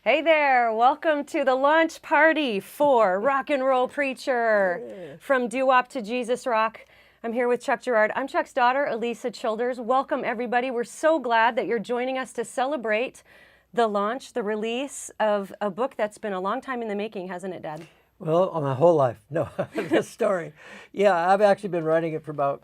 Hey there, welcome to the launch party for Rock and Roll Preacher. From doo-wop to Jesus rock. I'm here with Chuck Girard. I'm Chuck's daughter, Elisa Childers. Welcome everybody. We're so glad that you're joining us to celebrate the launch, the release of a book that's been a long time in the making, hasn't it, Dad? Well, my whole life. No, this story. Yeah, I've actually been writing it for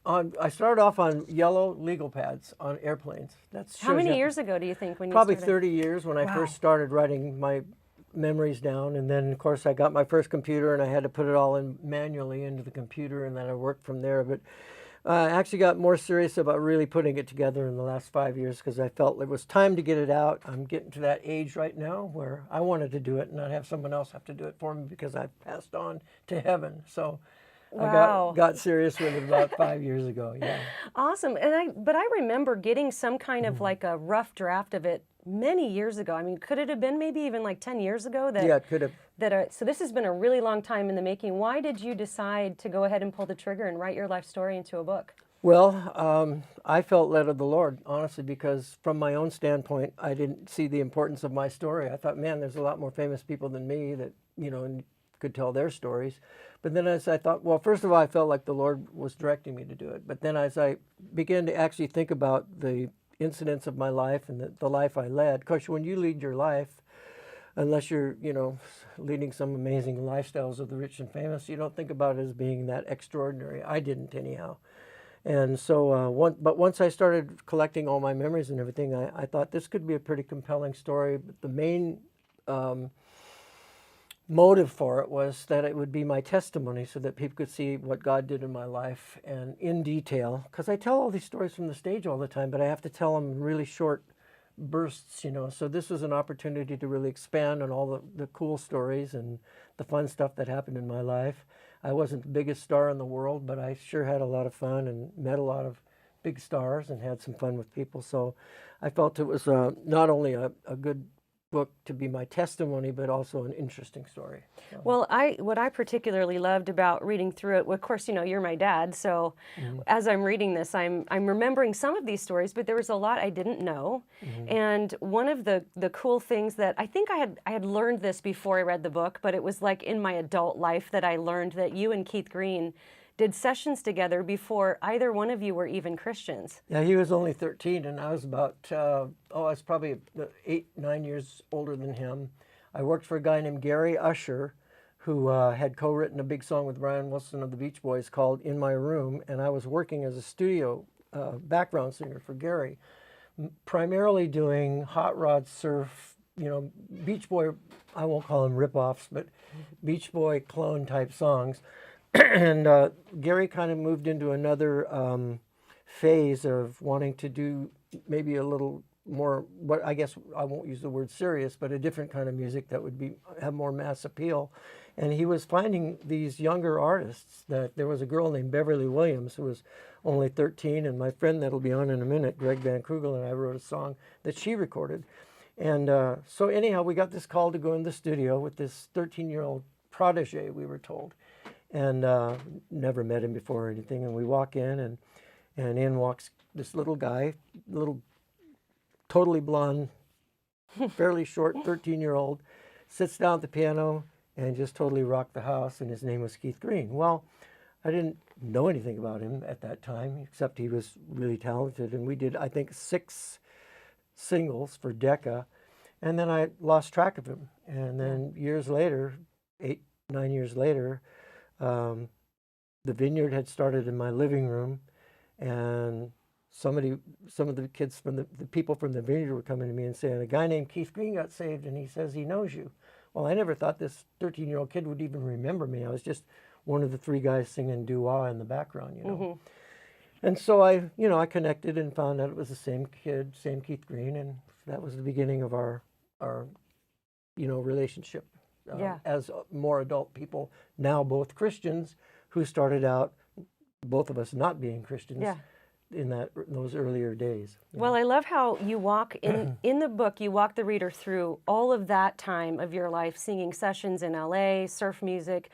I started off on yellow legal pads on airplanes. How many years ago do you think when you Probably started? 30 years when I first started writing my memories down. And then, of course, I got my first computer and I had to put it all in manually into the computer, and then I worked from there. But I actually got more serious about really putting it together in the last 5 years because I felt it was time to get it out. I'm getting to that age right now where I wanted to do it and not have someone else have to do it for me because I've passed on to heaven. So Wow. I got serious with it about 5 years ago. Yeah. Awesome. But I remember getting some kind of like a rough draft of it many years ago. I mean, could it have been maybe even like 10 years ago? Yeah, it could have. So this has been a really long time in the making. Why did you decide to go ahead and pull the trigger and write your life story into a book? Well, I felt led of the Lord, honestly, because from my own standpoint, I didn't see the importance of my story. I thought, man, there's a lot more famous people than me that, could tell their stories. But then as I thought, well, first of all, I felt like the Lord was directing me to do it. But then as I began to actually think about the incidents of my life and the life I led, of course, when you lead your life, unless you're, leading some amazing lifestyles of the rich and famous, you don't think about it as being that extraordinary. I didn't anyhow. And so, once I started collecting all my memories and everything, I thought this could be a pretty compelling story. But the main motive for it was that it would be my testimony so that people could see what God did in my life and in detail. Because I tell all these stories from the stage all the time, but I have to tell them in really short bursts, So this was an opportunity to really expand on all the cool stories and the fun stuff that happened in my life. I wasn't the biggest star in the world, but I sure had a lot of fun and met a lot of big stars and had some fun with people. So I felt it was not only a good book to be my testimony, but also an interesting story. So. Well, what I particularly loved about reading through it, well, of course, you're my dad, so as I'm reading this, I'm remembering some of these stories, but there was a lot I didn't know. And one of the cool things that I think I had learned this before I read the book, but it was like in my adult life that I learned that you and Keith Green did sessions together before either one of you were even Christians. Yeah, he was only 13, and I was about, I was probably 8, 9 years older than him. I worked for a guy named Gary Usher, who had co-written a big song with Brian Wilson of the Beach Boys called In My Room, and I was working as a studio background singer for Gary, primarily doing hot rod surf, Beach Boy, I won't call them rip-offs, but Beach Boy clone type songs. And Gary kind of moved into another phase of wanting to do maybe a little more, what I guess I won't use the word serious, but a different kind of music that would have more mass appeal. And he was finding these younger artists. That there was a girl named Beverly Williams who was only 13, and my friend that'll be on in a minute, Greg Van Krugel, and I wrote a song that she recorded. And so anyhow, we got this call to go in the studio with this 13-year-old protege, we were told. And never met him before or anything. And we walk in, and in walks this little guy, totally blonde, fairly short 13-year-old, sits down at the piano and just totally rocked the house, and his name was Keith Green. Well, I didn't know anything about him at that time, except he was really talented. And we did, I think, 6 singles for Decca, and then I lost track of him. And then years later, 8, 9 years later, the Vineyard had started in my living room, and some of the kids from the people from the Vineyard were coming to me and saying, a guy named Keith Green got saved and he says he knows you. Well, I never thought this 13-year-old kid would even remember me. I was just one of the 3 guys singing doo-wah in the background, And so I connected and found out it was the same kid, same Keith Green, and that was the beginning of our relationship. As more adult people, now both Christians, who started out, both of us not being Christians in those earlier days. Well, I love how you walk in the book, you walk the reader through all of that time of your life, singing sessions in LA, surf music,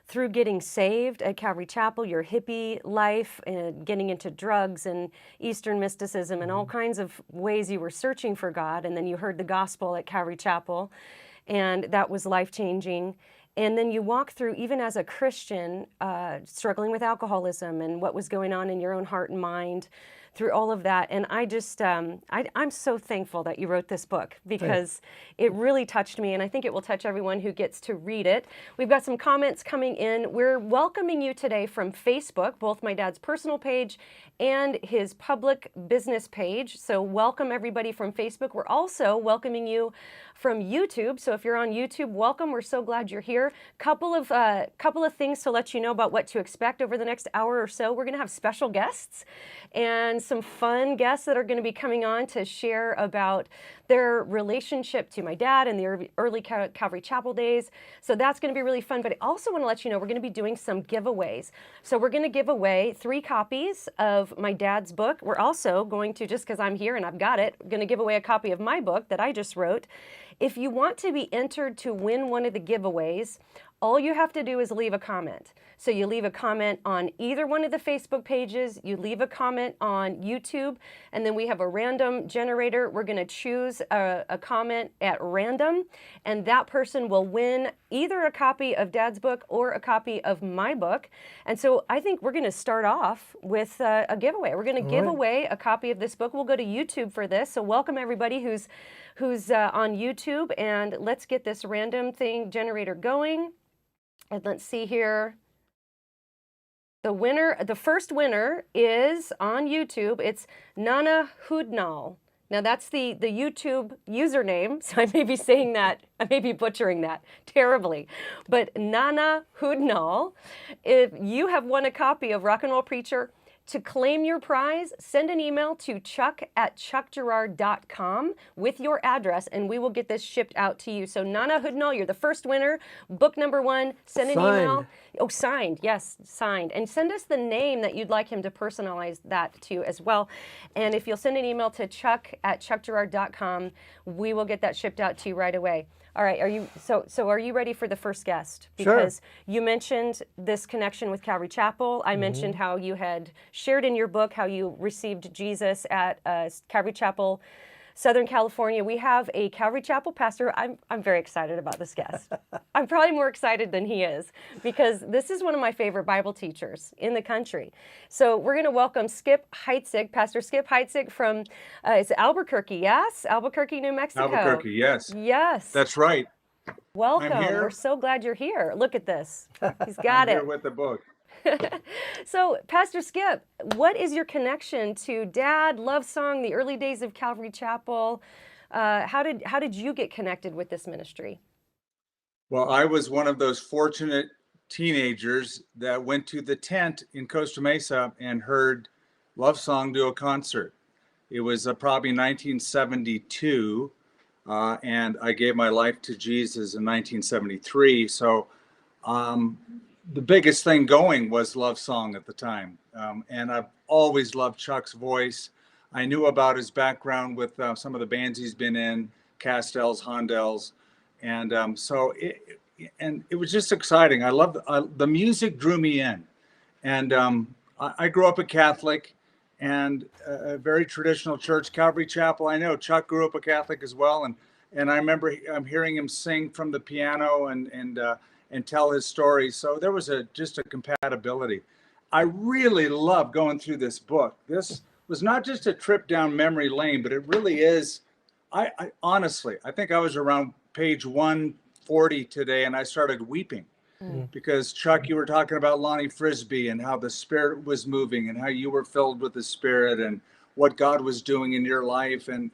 through getting saved at Calvary Chapel, your hippie life, and getting into drugs and Eastern mysticism and all kinds of ways you were searching for God. And then you heard the gospel at Calvary Chapel, and that was life-changing. And then you walk through, even as a Christian, struggling with alcoholism and what was going on in your own heart and mind through all of that. And I just, I'm so thankful that you wrote this book, because it really touched me, and I think it will touch everyone who gets to read it. We've got some comments coming in. We're welcoming you today from Facebook, both my dad's personal page and his public business page. So welcome everybody from Facebook. We're also welcoming you from YouTube. So if you're on YouTube, welcome. We're so glad you're here. Couple of things to let you know about what to expect over the next hour or so. We're going to have special guests and some fun guests that are going to be coming on to share about their relationship to my dad and the early Calvary Chapel days. So that's going to be really fun. But I also want to let you know we're going to be doing some giveaways. So we're going to give away 3 copies of my dad's book. We're also going to, just because I'm here and I've got it, going to give away a copy of my book that I just wrote. If you want to be entered to win one of the giveaways, all you have to do is leave a comment. So you leave a comment on either one of the Facebook pages, you leave a comment on YouTube, and then we have a random generator. We're going to choose a comment at random, and that person will win either a copy of Dad's book or a copy of my book. And so I think we're going to start off with a giveaway. We're going to give away a copy of this book. We'll go to YouTube for this. So welcome everybody who's on YouTube, and let's get this random thing generator going. And let's see here. The first winner is on YouTube. It's Nana Hudnal. Now that's the YouTube username, so I may be saying that, I may be butchering that terribly. But Nana Hudnal, if you have won a copy of Rock and Roll Preacher, to claim your prize, send an email to chuck@chuckgerard.com with your address, and we will get this shipped out to you. So Nana Hudnal, you're the first winner. Book number 1. Send an email. Oh, signed. Yes, signed. And send us the name that you'd like him to personalize that to as well. And if you'll send an email to chuck@chuckgerard.com, we will get that shipped out to you right away. All right, are you ready for the first guest? Because you mentioned this connection with Calvary Chapel. I mentioned how you had shared in your book how you received Jesus at Calvary Chapel, Southern California. We have a Calvary Chapel pastor. I'm very excited about this guest. I'm probably more excited than he is, because this is one of my favorite Bible teachers in the country. So we're going to welcome Skip Heitzig, Pastor Skip Heitzig from it's Albuquerque, yes? Albuquerque, New Mexico. Albuquerque, yes. Yes. That's right. Welcome. I'm here. We're so glad you're here. Look at this. He's got I'm it. here with the book. So, Pastor Skip, what is your connection to Dad, love song, the early days of Calvary Chapel? How did you get connected with this ministry? Well, I was one of those fortunate teenagers that went to the tent in Costa Mesa and heard Love Song do a concert. It was probably 1972, and I gave my life to Jesus in 1973. So the biggest thing going was Love Song at the time. And I've always loved Chuck's voice. I knew about his background with some of the bands he's been in, Castells, Hondells. And it was just exciting. I loved the music drew me in. And I grew up a Catholic and a very traditional church, Calvary Chapel. I know Chuck grew up a Catholic as well. And I remember hearing him sing from the piano and tell his stories. So there was just a compatibility. I really love going through this book. This was not just a trip down memory lane, but it really is. I honestly, I think I was around page 140 today, and I started weeping because Chuck, you were talking about Lonnie Frisbee and how the Spirit was moving and how you were filled with the Spirit and what God was doing in your life. And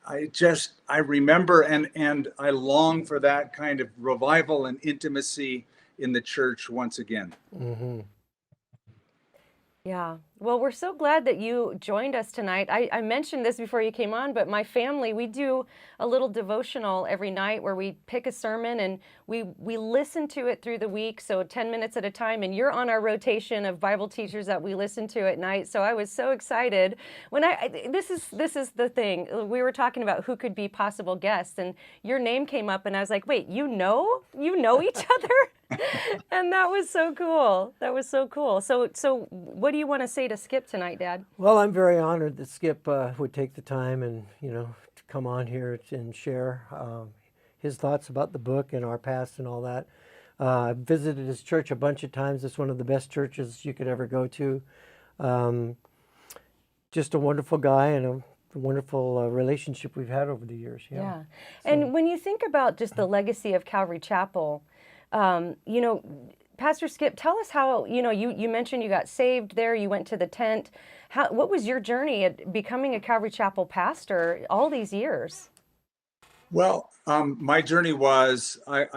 I remember and I long for that kind of revival and intimacy in the church once again. Yeah, Well, we're so glad that you joined us tonight. I mentioned this before you came on, but my family, we do a little devotional every night where we pick a sermon and we listen to it through the week, so 10 minutes at a time, and you're on our rotation of Bible teachers that we listen to at night. So I was so excited when this is the thing. We were talking about who could be possible guests, and your name came up, and I was like, wait, you know each other? And that was so cool. That was so cool. So what do you want to say to Skip tonight, Dad? Well, I'm very honored that Skip would take the time and, to come on here and share his thoughts about the book and our past and all that. I've visited his church a bunch of times. It's one of the best churches you could ever go to. Just a wonderful guy and a wonderful relationship we've had over the years. Yeah. And when you think about just the legacy of Calvary Chapel, Pastor Skip, tell us how, you mentioned you got saved there, you went to the tent. What was your journey at becoming a Calvary Chapel pastor all these years? Well, my journey was, I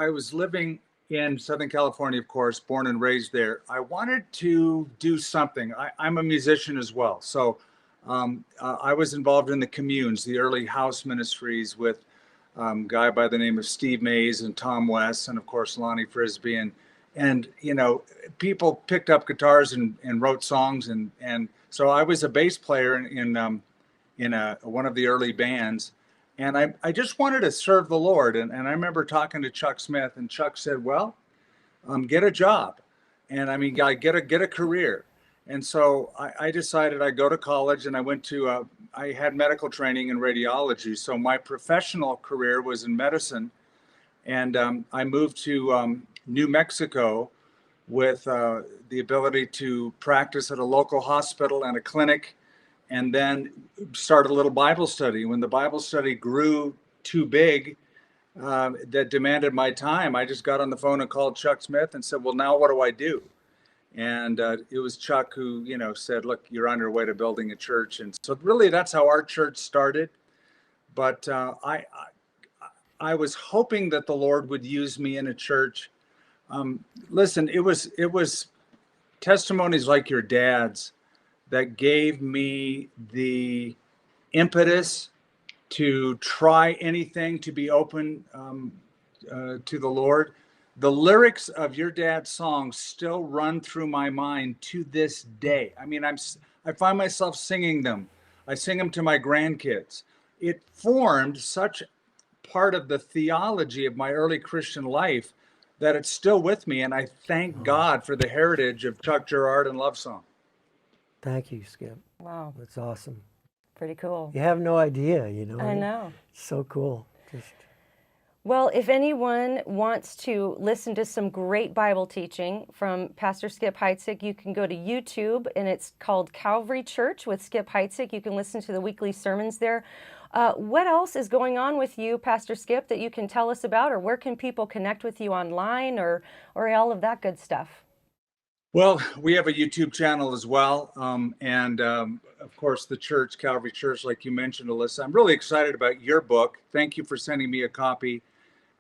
was living in Southern California, of course, born and raised there. I wanted to do something. I'm a musician as well. So I was involved in the communes, the early house ministries with guy by the name of Steve Mays and Tom West, and of course Lonnie Frisbee, and people picked up guitars and wrote songs, and so I was a bass player in one of the early bands, and I just wanted to serve the Lord, and I remember talking to Chuck Smith, and Chuck said, well, get a job, and I mean, get a career. And so I decided I'd go to college, and I went to, I had medical training in radiology. So my professional career was in medicine. And I moved to New Mexico with the ability to practice at a local hospital and a clinic, and then start a little Bible study. When the Bible study grew too big, that demanded my time, I just got on the phone and called Chuck Smith and said, well, now what do I do? And it was Chuck who, said, look, you're on your way to building a church. And so really that's how our church started. But I was hoping that the Lord would use me in a church. Listen, it was testimonies like your dad's that gave me the impetus to try anything, to be open to the Lord. The lyrics of your dad's songs still run through my mind to this day. I mean, I find myself singing them. I sing them to my grandkids. It formed such part of the theology of my early Christian life that it's still with me. And I thank God for the heritage of Chuck Girard and Love Song. Thank you, Skip. Wow. That's awesome. Pretty cool. You have no idea, I know. So cool. Well, if anyone wants to listen to some great Bible teaching from Pastor Skip Heitzig, you can go to YouTube, and it's called Calvary Church with Skip Heitzig. You can listen to the weekly sermons there. What else is going on with you, Pastor Skip, that you can tell us about, or where can people connect with you online, or all of that good stuff? Well, we have a YouTube channel as well. And of course, the church, Calvary Church, like you mentioned, Elisa. I'm really excited about your book. Thank you for sending me a copy.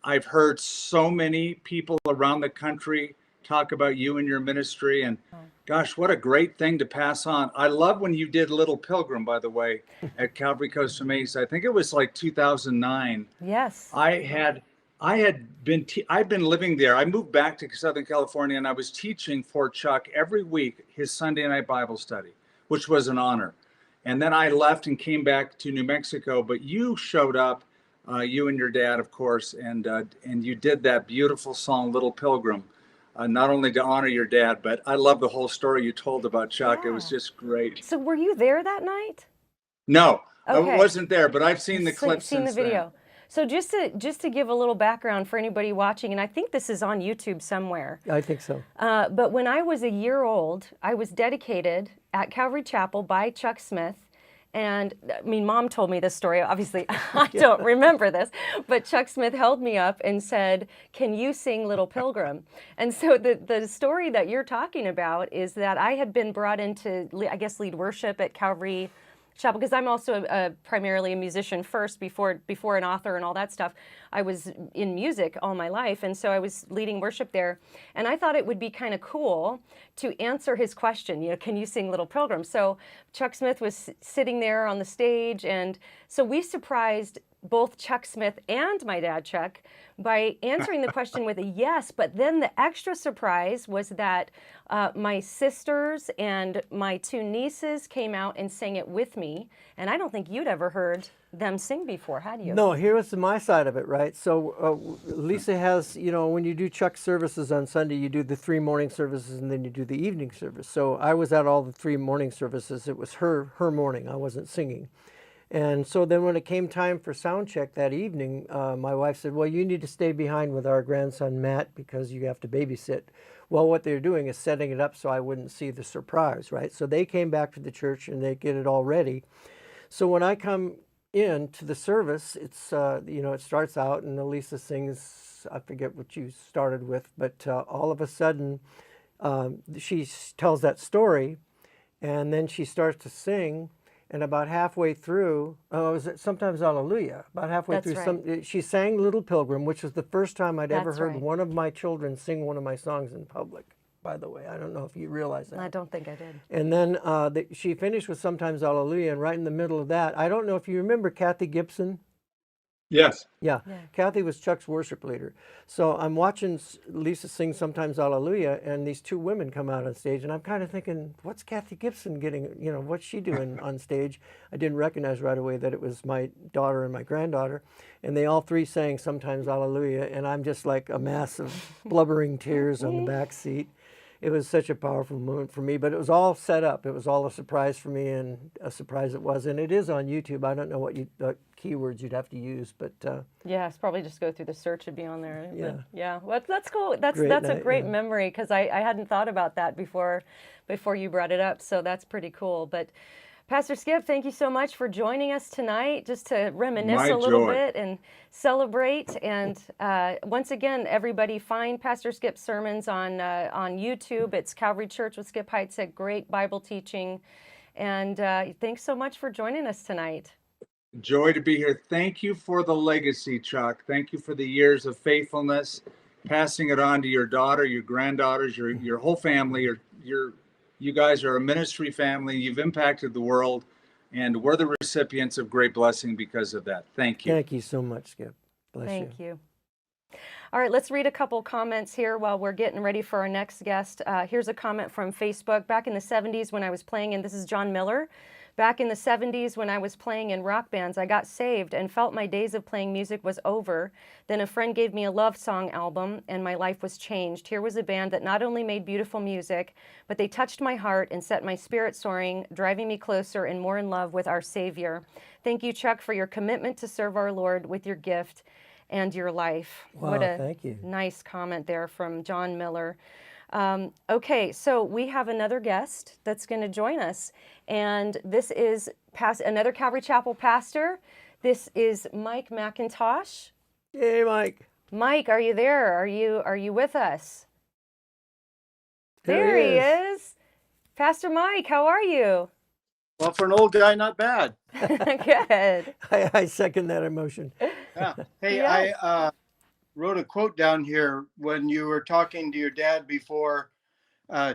I've heard so many people around the country talk about you and your ministry. And gosh, what a great thing to pass on. I love when you did Little Pilgrim, by the way, at Calvary Costa Mesa. I think it was like 2009. Yes. I've been living there. I moved back to Southern California, and I was teaching for Chuck every week his Sunday night Bible study, which was an honor. And then I left and came back to New Mexico, but you showed up, you and your dad, of course, and you did that beautiful song, Little Pilgrim, not only to honor your dad, but I love the whole story you told about Chuck. Yeah. It was just great. So were you there that night? No, Okay. I wasn't there, but I've seen the clips Seen the since video. then. So just to give a little background for anybody watching, and I think this is on YouTube somewhere. I think so. But when I was a year old, I was dedicated at Calvary Chapel by Chuck Smith. And I mean, Mom told me this story. Obviously, I don't remember this, but Chuck Smith held me up and said, "Can you sing Little Pilgrim?" And so the story that you're talking about is that I had been brought into, I guess, lead worship at Calvary chapel, because I'm also primarily a musician first before an author and all that stuff. I was in music all my life, and so I was leading worship there. And I thought it would be kind of cool to answer his question, can you sing Little Pilgrim? So Chuck Smith was sitting there on the stage, and so we surprised both Chuck Smith and my dad, Chuck, by answering the question with a yes. But then the extra surprise was that my sisters and my two nieces came out and sang it with me. And I don't think you'd ever heard them sing before, had you? No, here was my side of it, right? So Lisa has, when you do Chuck services on Sunday, you do the 3 morning services and then you do the evening service. So I was at all the 3 morning services. It was her morning. I wasn't singing. And so then when it came time for sound check that evening, my wife said, well, you need to stay behind with our grandson, Matt, because you have to babysit. Well, what they're doing is setting it up so I wouldn't see the surprise, right? So they came back to the church and they get it all ready. So when I come in to the service, it's, it starts out and Elisa sings, I forget what you started with, but all of a sudden she tells that story and then she starts to sing. And about halfway through, was it sometimes Hallelujah? About halfway That's through, right. she sang Little Pilgrim, which was the first time I'd ever That's heard right. one of my children sing one of my songs in public, by the way. I don't know if you realize that. I don't think I did. And then she finished with Sometimes Hallelujah, and right in the middle of that, I don't know if you remember Kathy Gibson. Yes. Yeah, Yeah. Kathy was Chuck's worship leader. So I'm watching Lisa sing Sometimes Hallelujah, and these 2 women come out on stage, and I'm kind of thinking, what's Kathy Gibson getting, what's she doing on stage? I didn't recognize right away that it was my daughter and my granddaughter, and they all 3 sang Sometimes Hallelujah, and I'm just like a mass of blubbering tears on the back seat. It was such a powerful moment for me, but it was all set up. It was all a surprise for me, and a surprise it was. And it is on YouTube. I don't know what keywords you'd have to use, but Yeah, it's probably just go through the search, it'd be on there. Yeah. But yeah, well, that's cool. That's Great a night, great yeah. memory, because I hadn't thought about that before you brought it up. So that's pretty cool. But Pastor Skip, thank you so much for joining us tonight, just to reminisce My a little joy. bit and celebrate. And once again, everybody find Pastor Skip's sermons on YouTube. It's Calvary Church with Skip Heitzig, great Bible teaching. And thanks so much for joining us tonight. Joy to be here. Thank you for the legacy, Chuck. Thank you for the years of faithfulness, passing it on to your daughter, your granddaughters, your whole family. You guys are a ministry family. You've impacted the world, and we're the recipients of great blessing because of that. Thank you. Thank you so much, Skip. Bless you. Thank you. All right, let's read a couple comments here while we're getting ready for our next guest. Here's a comment from Facebook. Back in the 70s when I was playing, and this is John Miller. Back in the 70s when I was playing in rock bands, I got saved and felt my days of playing music was over. Then a friend gave me a love song album and my life was changed. Here was a band that not only made beautiful music, but they touched my heart and set my spirit soaring, driving me closer and more in love with our Savior. Thank you, Chuck, for your commitment to serve our Lord with your gift and your life. Wow, What a thank you. nice comment there from John Miller. Okay, so we have another guest that's going to join us, and this is another Calvary Chapel pastor. This is Mike McIntosh. Hey, Mike. Mike, are you there? Are you with us? There he is. Pastor Mike, how are you? Well, for an old guy, not bad. Good. I second that emotion. Yeah. Hey, Yes. I wrote a quote down here when you were talking to your dad before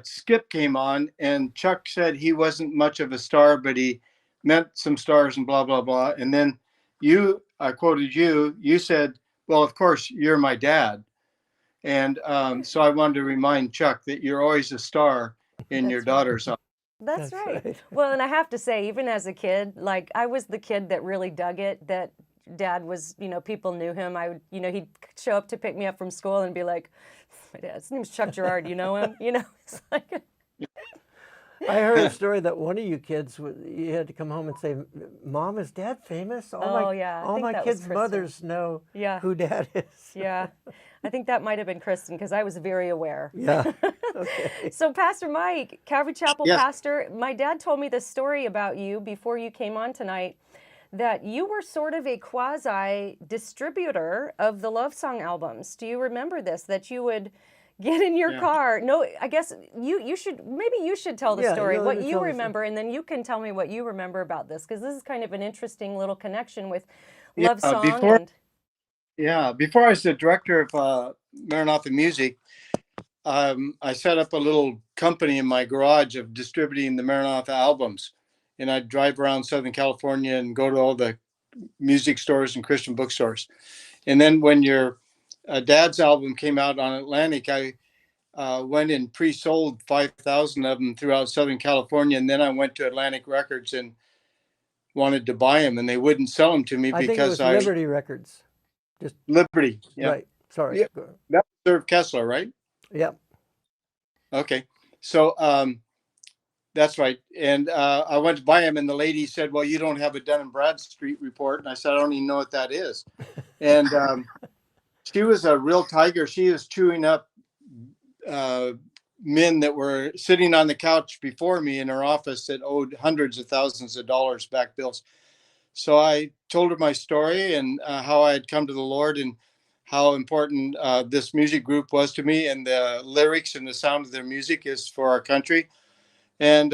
Skip came on, and Chuck said he wasn't much of a star, but he meant some stars and blah, blah, blah. And then I quoted you said, well, of course, you're my dad. And so I wanted to remind Chuck that you're always a star in your That's right. daughter's eyes. That's That's right. right. Well, and I have to say, even as a kid, like I was the kid that really dug it, that Dad was, people knew him. I would, he'd show up to pick me up from school and be like, my dad's name's Chuck Girard, you know him? It's like, I heard a story that one of you kids, you had to come home and say, Mom, is Dad famous? yeah, I All think my that was kids' Kristen. mothers know Yeah. who Dad is. Yeah. I think that might have been Kristen because I was very aware. Yeah. Okay. So Pastor Mike, Calvary Chapel Yes. pastor, my dad told me this story about you before you came on tonight, that you were sort of a quasi distributor of the love song albums. Do you remember this? That you would Get in your Yeah. car. No, I guess you should, maybe you should tell the Yeah, story, you'll what tell you the story. remember, and then you can tell me what you remember about this, because this is kind of an interesting little connection with Yeah. Love Song. Before before I was the director of Maranatha Music, I set up a little company in my garage of distributing the Maranatha albums, and I'd drive around Southern California and go to all the music stores and Christian bookstores. And then when your dad's album came out on Atlantic, I went and pre-sold 5,000 of them throughout Southern California, and then I went to Atlantic Records and wanted to buy them, and they wouldn't sell them to me I think it was because Liberty Records. Just Liberty, yeah, right. Sorry. yeah, that was Irv Kessler, right? Yep. Okay, so that's right. And I went to buy them, and the lady said, "Well, you don't have a Dun& Bradstreet report," and I said, "I don't even know what that is." And she was a real tiger. She was chewing up men that were sitting on the couch before me in her office that owed hundreds of thousands of dollars back bills. So I told her my story and how I had come to the Lord and how important this music group was to me, and the lyrics and the sound of their music is for our country. And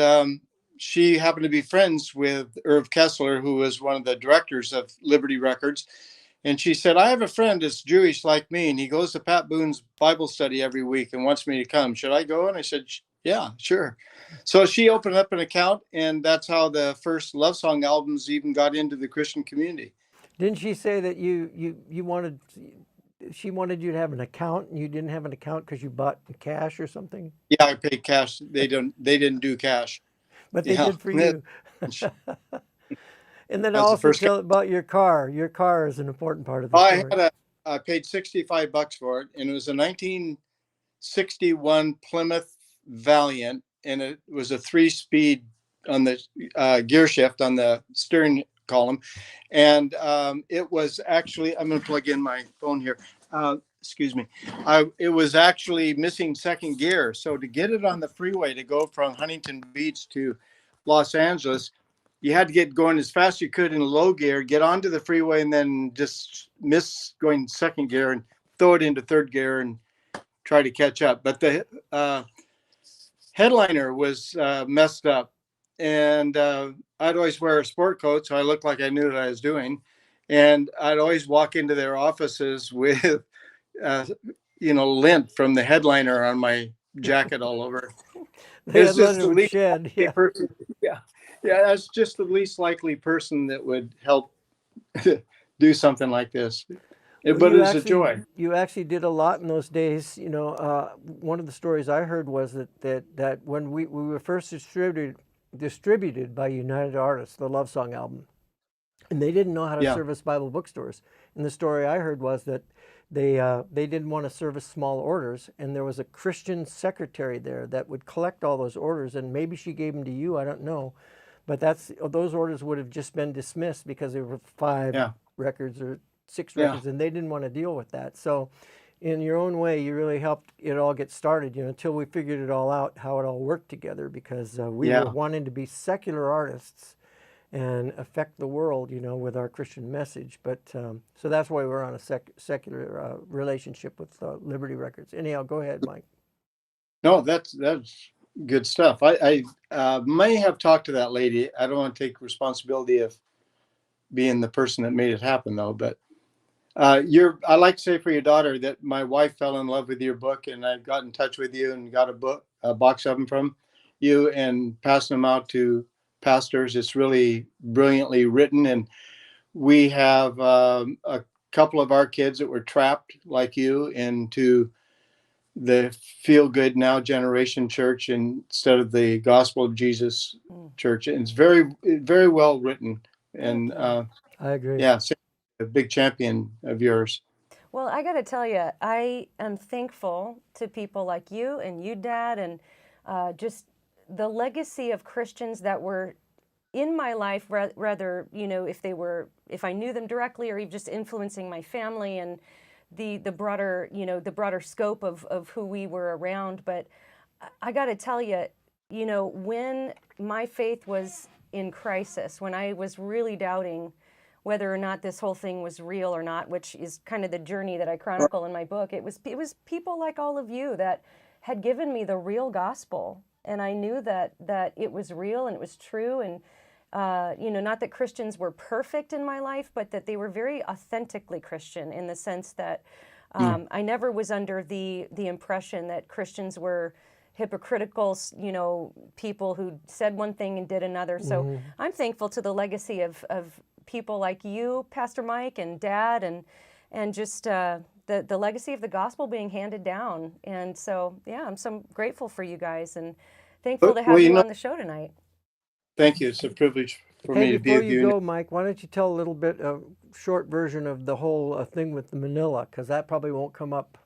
she happened to be friends with Irv Kessler, who was one of the directors of Liberty Records. And she said, "I have a friend that's Jewish like me, and he goes to Pat Boone's Bible study every week and wants me to come. Should I go?" And I said, "Yeah, sure." So she opened up an account, and that's how the first Love Song albums even got into the Christian community. Didn't she say that you wanted, she wanted you to have an account and you didn't have an account because you bought in cash or something? Yeah, I paid cash. They didn't do cash. But they Yeah, did for you. that And then was the also first. tell about your car. Your car is an important part of the I story. had I paid $65 for it, and it was a 1961 Plymouth Valiant, and it was a 3-speed on the gear shift on the steering column, and it was actually. I'm going to plug in my phone here. Excuse me. It was actually missing second gear, so to get it on the freeway to go from Huntington Beach to Los Angeles, you had to get going as fast as you could in low gear, get onto the freeway, and then just miss going second gear and throw it into third gear and try to catch up. But the headliner was messed up, and I'd always wear a sport coat, so I looked like I knew what I was doing. And I'd always walk into their offices with, lint from the headliner on my jacket all over. The It's just headliner the would least shed. likely Yeah. person. Yeah, yeah, that's just the least likely person that would help do something like this. Well, But it was a joy. you actually did a lot in those days. You know, one of the stories I heard was that when we were first distributed by United Artists, the Love Song album, and they didn't know how to Yeah, service Bible bookstores. And the story I heard was that they didn't want to service small orders, and there was a Christian secretary there that would collect all those orders, and maybe she gave them to you. I don't know, but those orders would have just been dismissed because there were 5 yeah, records or 6 yeah, records, and they didn't want to deal with that. So, in your own way, you really helped it all get started. You know, until we figured it all out, how it all worked together, because we were yeah, wanting to be secular artists and affect the world, you know, with our Christian message. But so that's why we're on a secular relationship with Liberty Records. Anyhow, go ahead, Mike. No, that's good stuff. I may have talked to that lady. I don't want to take responsibility of being the person that made it happen, though. But I like to say for your daughter that my wife fell in love with your book, and I got in touch with you and got a box of them from you and passed them out to pastors. It's really brilliantly written, and we have a couple of our kids that were trapped like you into the feel good now generation church instead of the gospel of Jesus church. And it's very, very well written. And I agree. yeah, a big champion of yours. Well, I got to tell you, I am thankful to people like you and you, Dad, and just the legacy of Christians that were in my life, rather, you know, if I knew them directly or even just influencing my family and the broader, you know, the broader scope of who we were around. But I got to tell you, you know, when my faith was in crisis, when I was really doubting whether or not this whole thing was real or not, which is kind of the journey that I chronicle in my book. It was people like all of you that had given me the real gospel, and I knew that it was real and it was true, and not that Christians were perfect in my life, but that they were very authentically Christian in the sense that I never was under the impression that Christians were hypocritical, people who said one thing and did another. So I'm thankful to the legacy of people like you, Pastor Mike, and Dad, and just the legacy of the gospel being handed down. And so, yeah, I'm so grateful for you guys and thankful to have you on the show tonight. Thank you. It's a privilege for me to be before with you you. go, Mike, why don't you tell a little bit, a short version of the whole thing with the Manila, because that probably won't come up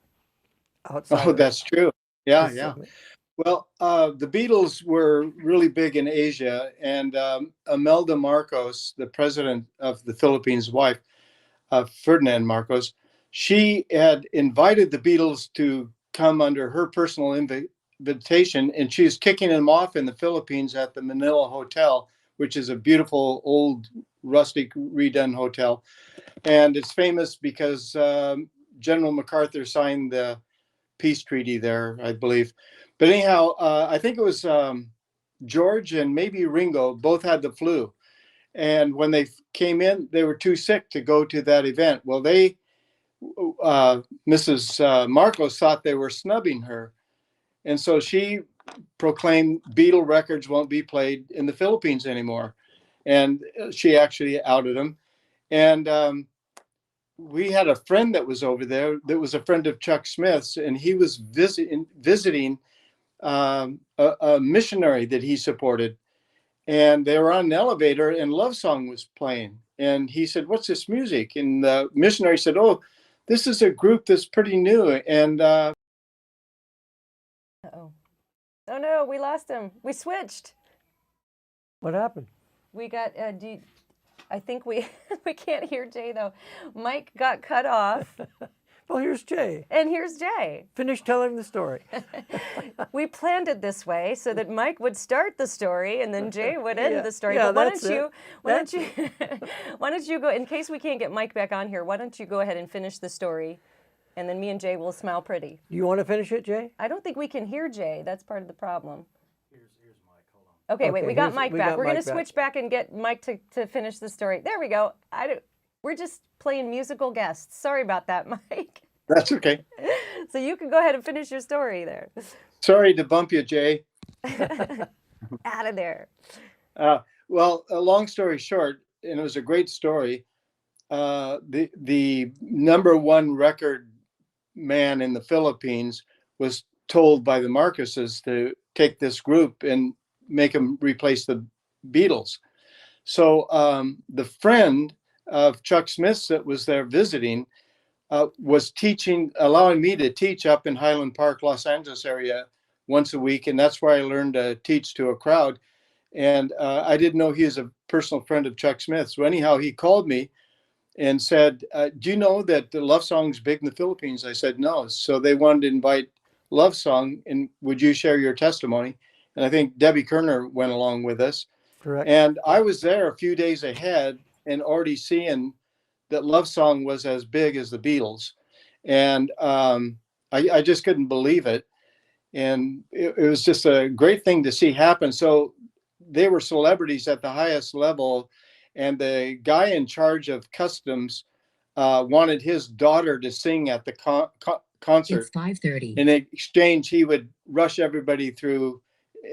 outside. Oh, that's true. Yeah. segment. Well, the Beatles were really big in Asia, and Imelda Marcos, the president of the Philippines' wife, Ferdinand Marcos, she had invited the Beatles to come under her personal invitation, and she was kicking them off in the Philippines at the Manila Hotel, which is a beautiful old rustic redone hotel. And it's famous because General MacArthur signed the peace treaty there, I believe. But anyhow, I think it was George and maybe Ringo both had the flu. And when they came in, they were too sick to go to that event. Well, Mrs. Marcos thought they were snubbing her. And so she proclaimed Beatle records won't be played in the Philippines anymore. And she actually outed them. And we had a friend that was over there that was a friend of Chuck Smith's, and he was visiting a missionary that he supported. And they were on an elevator and Love Song was playing. And he said, "What's this music?" And the missionary said, "Oh, this is a group that's pretty new." And Uh-oh. Oh no, we lost him. We switched. What happened? We got, I think we can't hear Jay though. Mike got cut off. Well, here's Jay. And here's Jay. Finish telling the story. We planned it this way so that Mike would start the story and then Jay would end the story. Yeah, but why don't you go, in case we can't get Mike back on here, why don't you go ahead and finish the story, and then me and Jay will smile pretty. Do you want to finish it, Jay? I don't think we can hear Jay. That's part of the problem. Here's Mike. Hold on. Okay, wait. We got Mike back. We're going to switch back and get Mike to finish the story. There we go. We're just playing musical guests. Sorry about that, Mike. that's okay. So you can go ahead and finish your story there. Sorry to bump you, Jay. Out of there. Well, a long story short, and it was a great story. The number one record man in the Philippines was told by the Marcoses to take this group and make them replace the Beatles. So the friend of Chuck Smith's that was there visiting was allowing me to teach up in Highland Park, Los Angeles area once a week. And that's where I learned to teach to a crowd. And I didn't know he was a personal friend of Chuck Smith. So anyhow, he called me and said, "Do you know that the Love Song's big in the Philippines?" I said, "No." So they wanted to invite Love Song, and would you share your testimony? And I think Debbie Kerner went along with us. Correct. And I was there a few days ahead and already seeing that Love Song was as big as the Beatles. And I just couldn't believe it. And it was just a great thing to see happen. So they were celebrities at the highest level. And the guy in charge of customs wanted his daughter to sing at the concert. It's 5:30. In exchange, he would rush everybody through,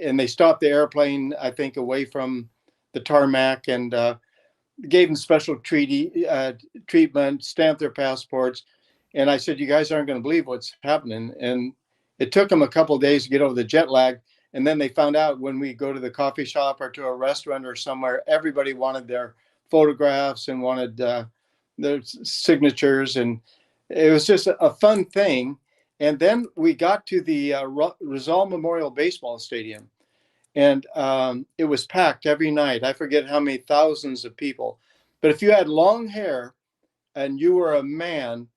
and they stopped the airplane, I think, away from the tarmac, and gave them special treatment, stamped their passports. And I said, "You guys aren't going to believe what's happening." And it took them a couple of days to get over the jet lag. And then they found out when we go to the coffee shop or to a restaurant or somewhere, everybody wanted their photographs and wanted their signatures. And it was just a fun thing. And then we got to the Rizal Memorial Baseball Stadium. And it was packed every night. I forget how many thousands of people. But if you had long hair and you were a man,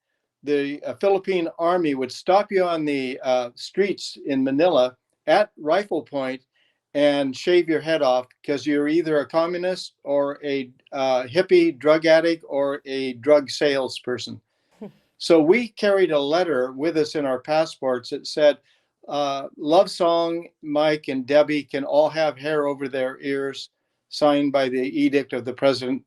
the Philippine Army would stop you on the streets in Manila at rifle point and shave your head off because you're either a communist or a hippie drug addict or a drug salesperson. So we carried a letter with us in our passports that said, Love Song, Mike, and Debbie can all have hair over their ears, signed by the edict of the President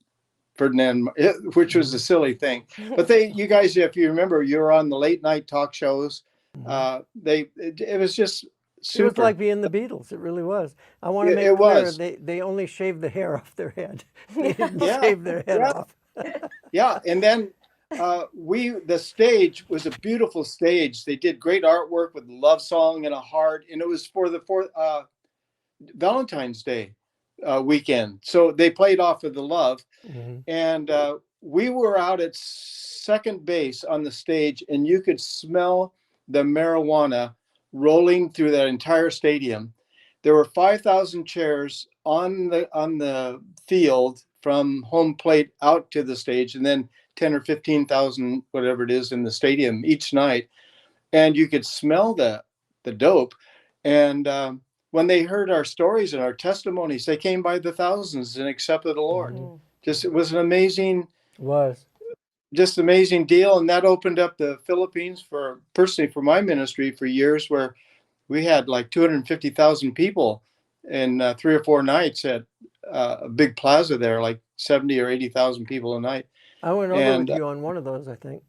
Ferdinand, which was a silly thing. But you guys, if you remember, you were on the late night talk shows. It was just super. It was like being the Beatles. It really was. I want to make It clear was. they only shaved the hair off their head. They didn't Yeah, shave their head yeah. off. Yeah, and then the stage was a beautiful stage. They did great artwork with Love Song and a heart, and it was for the Valentine's Day weekend. So they played off of the love, and we were out at second base on the stage, and you could smell the marijuana rolling through that entire stadium. There were 5,000 chairs on the field from home plate out to the stage, and then 10 or 15,000, whatever it is, in the stadium each night. And you could smell the dope. And when they heard our stories and our testimonies, they came by the thousands and accepted the Lord. Just, it was an amazing, just amazing deal. And that opened up the Philippines personally for my ministry for years, where we had like 250,000 people in 3 or 4 nights at a big plaza there, like 70 or 80,000 people a night. I went over with you on one of those, I think.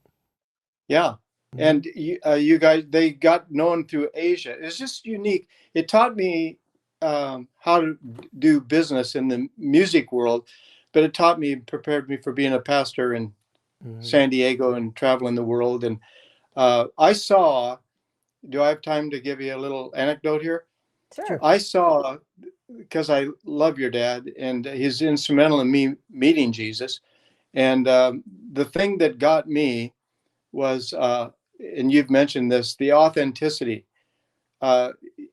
Yeah. And you guys, they got known through Asia. It's just unique. It taught me how to do business in the music world, but it prepared me for being a pastor in San Diego and traveling the world. And I saw, do I have time to give you a little anecdote here? Sure. I saw, because I love your dad, and he's instrumental in me meeting Jesus. And the thing that got me was, and you've mentioned this, the authenticity.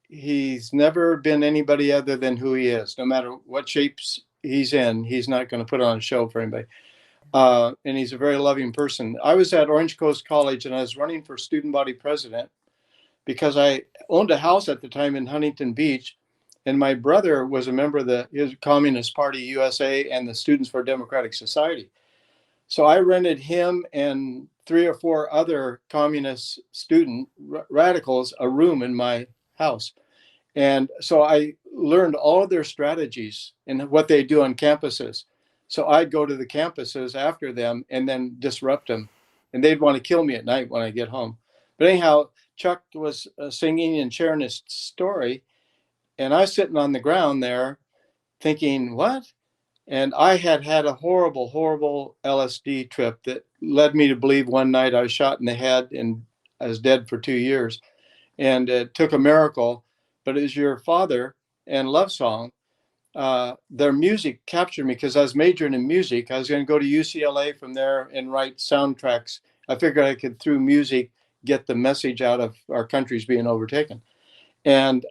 He's never been anybody other than who he is. No matter what shapes he's in, he's not going to put on a show for anybody. And he's a very loving person. I was at Orange Coast College, and I was running for student body president because I owned a house at the time in Huntington Beach, and my brother was a member of his Communist Party USA and the Students for Democratic Society. So I rented him and 3 or 4 other communist student radicals a room in my house. And so I learned all of their strategies and what they do on campuses. So I'd go to the campuses after them and then disrupt them. And they'd want to kill me at night when I get home. But anyhow, Chuck was singing and sharing his story. And I was sitting on the ground there thinking, what? And I had a horrible, horrible LSD trip that led me to believe one night I was shot in the head and I was dead for 2 years. And it took a miracle, but it was your father and Love Song. Their music captured me because I was majoring in music. I was going to go to UCLA from there and write soundtracks. I figured I could, through music, get the message out of our country's being overtaken. And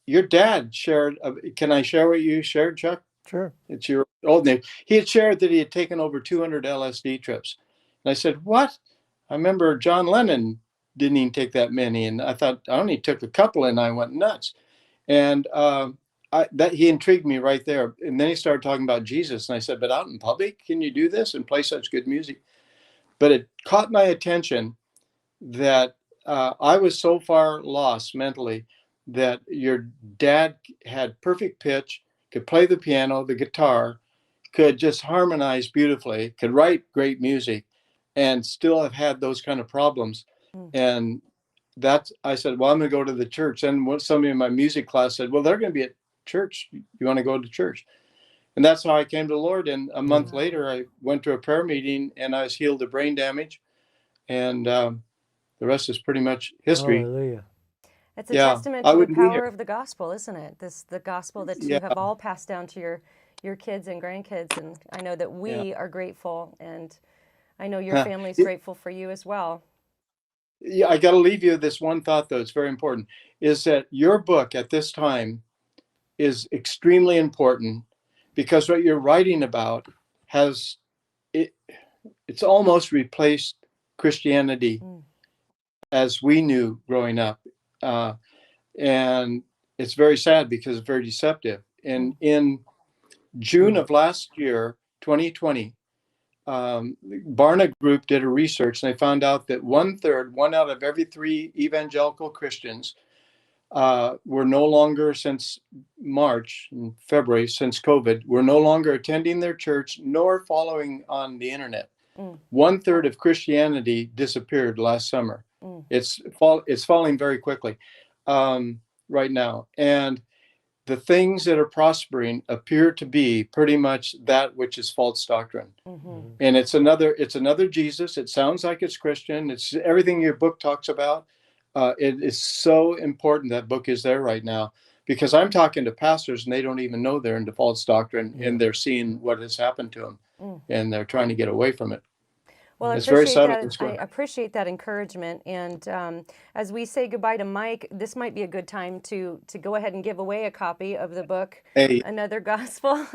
your dad shared, can I share what you shared, Chuck? Sure. It's your old name. He had shared that he had taken over 200 LSD trips. And I said, what? I remember John Lennon didn't even take that many. And I thought, I only took a couple, and I went nuts. And he intrigued me right there. And then he started talking about Jesus. And I said, but out in public, can you do this and play such good music? But it caught my attention that I was so far lost mentally that your dad had perfect pitch, could play the piano, the guitar, could just harmonize beautifully, could write great music, and still have had those kind of problems. And I said, well, I'm going to go to the church. And somebody in my music class said, well, they're going to be at church. You want to go to church? And that's how I came to the Lord. And a month later, I went to a prayer meeting, and I was healed of brain damage. And the rest is pretty much history. Hallelujah. It's a testament to the power of the gospel, isn't it? The gospel that you have all passed down to your kids and grandkids. And I know that we are grateful, and I know your family's grateful for you as well. Yeah, I got to leave you with this one thought, though. It's very important, is that your book at this time is extremely important because what you're writing about it's almost replaced Christianity as we knew growing up. And it's very sad because it's very deceptive. And in June of last year, 2020, Barna Group did a research, and they found out that one out of every 3 evangelical Christians were no longer, since March and February, since COVID, were no longer attending their church nor following on the internet. 1/3 of Christianity disappeared last summer. It's falling very quickly right now. And the things that are prospering appear to be pretty much that which is false doctrine. And it's another Jesus. It sounds like it's Christian. It's everything your book talks about. It is so important that book is there right now, because I'm talking to pastors and they don't even know they're into false doctrine, and they're seeing what has happened to them, and they're trying to get away from it. Well, It's very subtle. I appreciate that encouragement. And as we say goodbye to Mike, this might be a good time to go ahead and give away a copy of the book, Another Gospel.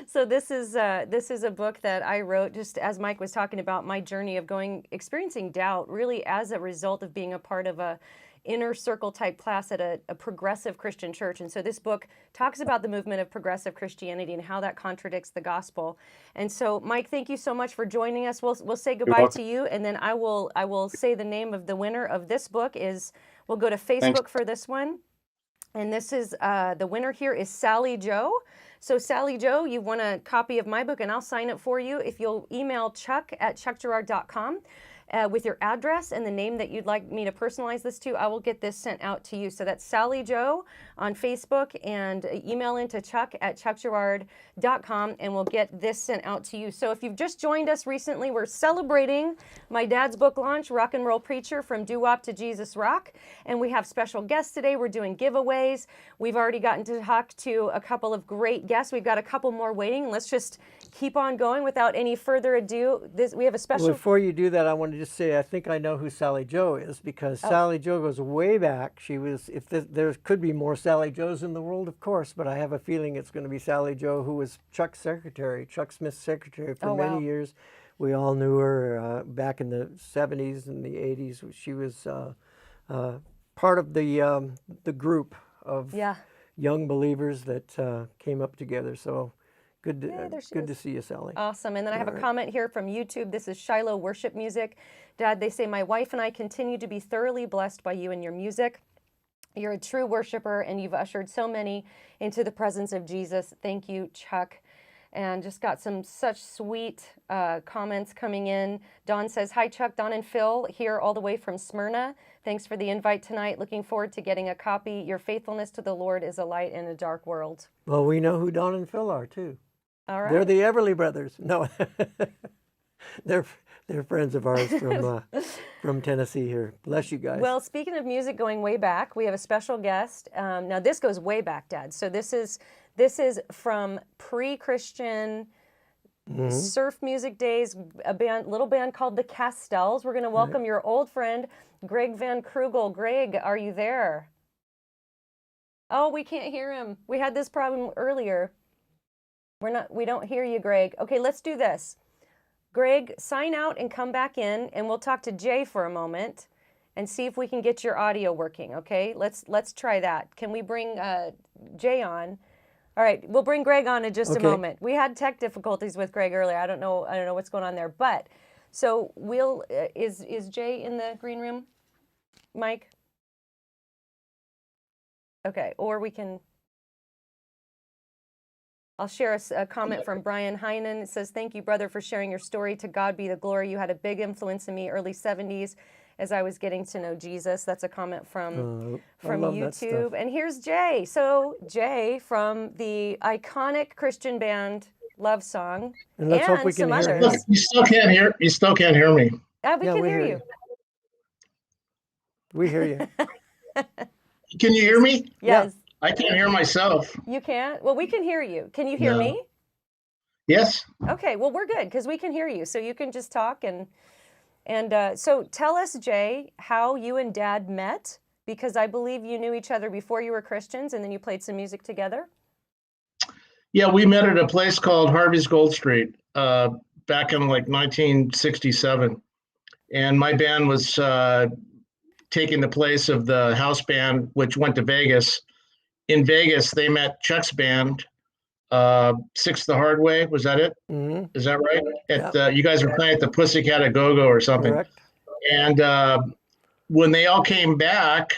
So this is a book that I wrote just as Mike was talking about my journey of experiencing doubt, really as a result of being a part of a inner circle type class at a progressive Christian church. And so this book talks about the movement of progressive Christianity and how that contradicts the gospel. And so, Mike, thank you so much for joining us. We'll say goodbye to you, and then I will say the name of the winner of this book we'll go to Facebook for this one. And this is the winner here is Sally Joe. So Sally Joe, you won a copy of my book, and I'll sign it for you if you'll email chuck@chuckgerard.com. With your address and the name that you'd like me to personalize this to, I will get this sent out to you. So that's Sally Joe on Facebook, and email into chuck@chuckgerard.com, and we'll get this sent out to you. So if you've just joined us recently, we're celebrating my dad's book launch, Rock and Roll Preacher, From Doo-Wop to Jesus Rock. And we have special guests today. We're doing giveaways. We've already gotten to talk to a couple of great guests. We've got a couple more waiting. Let's just keep on going without any further ado. We have a special... Well, before you do that, I wanted to just say I think I know who Sally Joe is, because Sally Joe goes way back. She was, there could be more Sally Joes in the world, of course, but I have a feeling it's going to be Sally Joe, who was Chuck's secretary, Chuck Smith's secretary for many years. We all knew her back in the 70s and the 80s. She was part of the group of young believers that came up together. So good to see you, Sally. Awesome. And then I have a comment here from YouTube. This is Shiloh Worship Music. Dad, they say, my wife and I continue to be thoroughly blessed by you and your music. You're a true worshiper, and you've ushered so many into the presence of Jesus. Thank you, Chuck. And just got some such sweet comments coming in. Dawn says, hi, Chuck, Dawn and Phil, here all the way from Smyrna. Thanks for the invite tonight. Looking forward to getting a copy. Your faithfulness to the Lord is a light in a dark world. Well, we know who Dawn and Phil are, too. All right. They're the Everly brothers. No, they're friends of ours from Tennessee here. Bless you guys. Well, speaking of music going way back, we have a special guest. Now this goes way back, Dad. So this is from pre-Christian surf music days, a little band called the Castells. We're going to welcome your old friend, Greg Van Krugel. Greg, are you there? Oh, we can't hear him. We had this problem earlier. We don't hear you, Greg. Okay, let's do this. Greg, sign out and come back in, and we'll talk to Jay for a moment and see if we can get your audio working, okay? Let's try that. Can we bring Jay on? All right, we'll bring Greg on in just a moment. We had tech difficulties with Greg earlier. I don't know what's going on there, but so is Jay in the green room? Mike? Okay, or we can... I'll share a comment from Brian Heinen. It says, thank you, brother, for sharing your story. To God be the glory. You had a big influence in me early 70s as I was getting to know Jesus. That's a comment from YouTube. And here's Jay. So Jay from the iconic Christian band Love Song and let's hope we can some hear others. You still can't hear me. We can hear you. We hear you. Can you hear me? Yes. I can't hear myself. You can't? Well, we can hear you. Can you hear me? Yes. Okay, well, we're good because we can hear you. So you can just talk. And so tell us, Jay, how you and Dad met, because I believe you knew each other before you were Christians, and then you played some music together. Yeah, we met at a place called Harvey's Gold Street back in like 1967. And my band was taking the place of the house band, which went to Vegas. in Vegas, they met Chuck's band, Six the Hard Way. Was that it? Mm-hmm. Is that right? At Yeah. you guys were playing at the Pussycat a Go-Go or something. Correct. And when they all came back,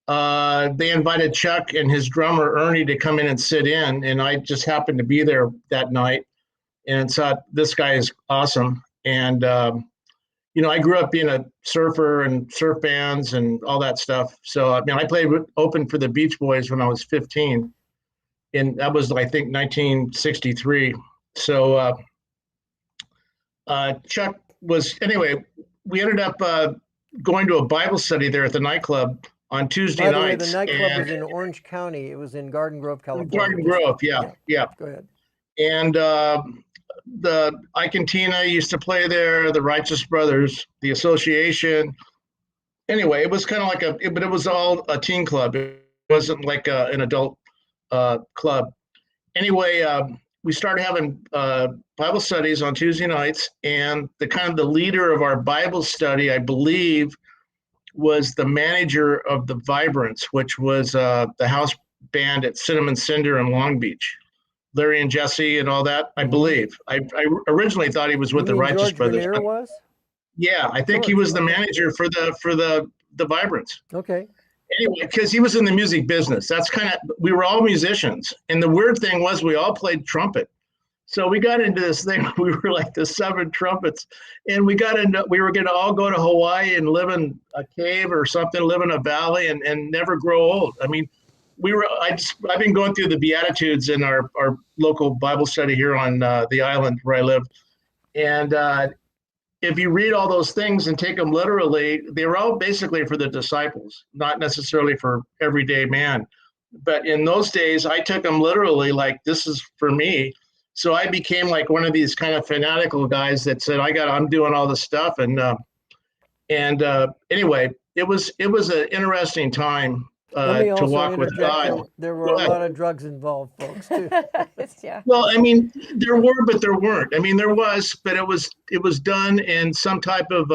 they invited Chuck and his drummer Ernie to come in and sit in, and I just happened to be there that night and thought, this guy is awesome. And I grew up being a surfer and surf bands and all that stuff. So I played open for the Beach Boys when I was 15, and that was, I think, 1963. So Chuck was, anyway, we ended up going to a Bible study there at the nightclub on Tuesday By the way, nights. the nightclub was in Orange County. It was in Garden Grove, California. Garden Grove, yeah. Go ahead. And the Ike and Tina used to play there, the Righteous Brothers, the Association. Anyway, it was kind of like but it was all a teen club. It wasn't like an adult club. Anyway, we started having Bible studies on Tuesday nights, and the leader of our Bible study, I believe, was the manager of the Vibrants, which was the house band at Cinnamon Cinder in Long Beach. Larry and Jesse and all that, I believe. I originally thought he was with the Righteous George Brothers. Vernier was? Yeah, I think he was the manager for the Vibrants. Okay. Anyway, because he was in the music business. That's we were all musicians. And the weird thing was we all played trumpet. So we got into this thing. We were like the 7 trumpets, and we were going to all go to Hawaii and live in a cave or something, live in a valley and never grow old. I mean, I've been going through the Beatitudes in our local Bible study here on the island where I live. And if you read all those things and take them literally, they were all basically for the disciples, not necessarily for everyday man. But in those days, I took them literally, like, this is for me. So I became like one of these kind of fanatical guys that said, I'm doing all this stuff. And anyway, it was an interesting time to walk with God. There were a lot of drugs involved, folks, too. Yeah. Well, I mean, there were, but there weren't. I mean, there was, but it was done in some type of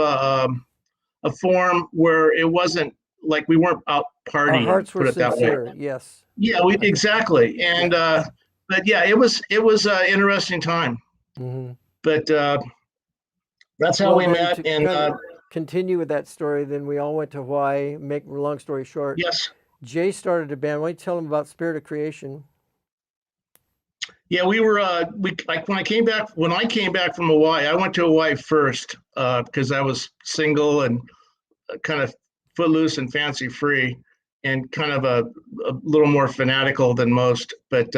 a form where it wasn't like we weren't out partying. Our hearts were put it sincere. that way. Yes. Yeah, exactly. And but yeah, it was an interesting time. Mm-hmm. But that's how we met. And continue with that story. Then we all went to Hawaii. Make a long story short. Yes. Jay started a band. Why don't you tell him about Spirit of Creation? Yeah, we were when I came back from Hawaii, I went to Hawaii first because I was single and kind of footloose and fancy free and kind of a little more fanatical than most. But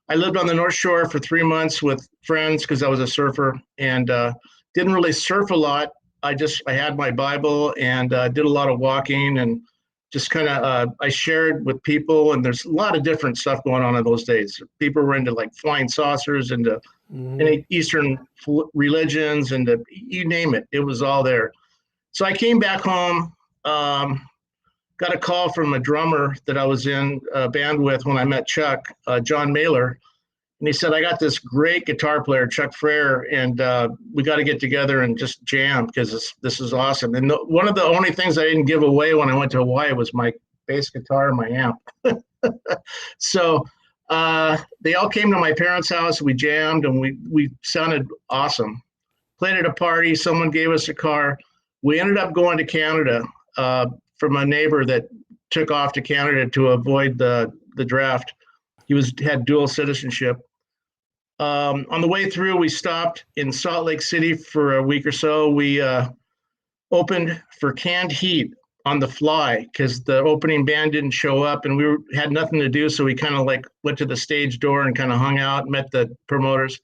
I lived on the North Shore for 3 months with friends because I was a surfer and didn't really surf a lot. I had my Bible and did a lot of walking and just kind of I shared with people, and there's a lot of different stuff going on in those days. People were into like flying saucers, into any Eastern religions, and you name it, it was all there. So I came back home, got a call from a drummer that I was in a band with when I met Chuck, John Mailer. And he said, I got this great guitar player, Chuck Frere, and we got to get together and just jam because this is awesome. And one of the only things I didn't give away when I went to Hawaii was my bass guitar and my amp. So they all came to my parents' house. We jammed and we sounded awesome. Played at a party. Someone gave us a car. We ended up going to Canada from a neighbor that took off to Canada to avoid the draft. He had dual citizenship. On the way through, we stopped in Salt Lake City for a week or so. We opened for Canned Heat on the fly because the opening band didn't show up and we had nothing to do. So we kind of like went to the stage door and kind of hung out, met the promoters.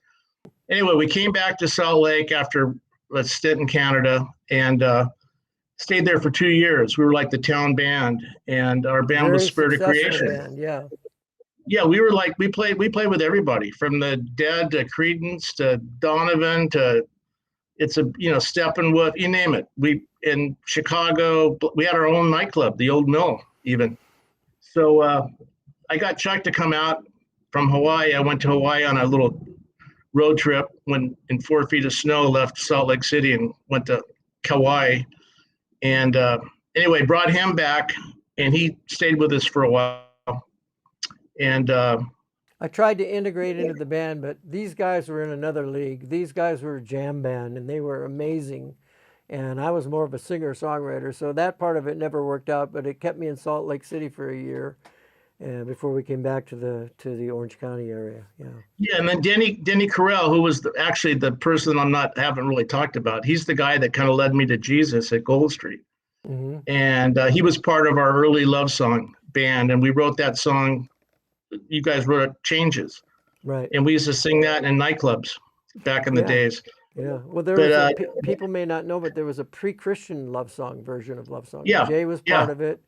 Anyway, we came back to Salt Lake after a stint in Canada and stayed there for 2 years. We were like the town band, and our band was Spirit of Creation. Band, yeah. Yeah, we were like, we played with everybody from the Dead to Creedence to Donovan to Steppenwolf, you name it. We in Chicago, we had our own nightclub, the Old Mill, even. So I got Chuck to come out from Hawaii. I went to Hawaii on a little road trip when in 4 feet of snow, left Salt Lake City and went to Kauai. And anyway, brought him back and he stayed with us for a while. And I tried to integrate into the band, but these guys were in another league. These guys were a jam band, and they were amazing. And I was more of a singer-songwriter, so that part of it never worked out. But it kept me in Salt Lake City for a year, before we came back to the Orange County area. Yeah. yeah, and then Denny Carell, who was actually the person haven't really talked about. He's the guy that kind of led me to Jesus at Gold Street, and he was part of our early love song band, and we wrote that song. You guys wrote it, Changes, Right. and we used to sing that in nightclubs back in the days. Yeah. Well, there But was people may not know, but there was a pre-Christian love song version of Love Song. Yeah, Jay was yeah. part of it,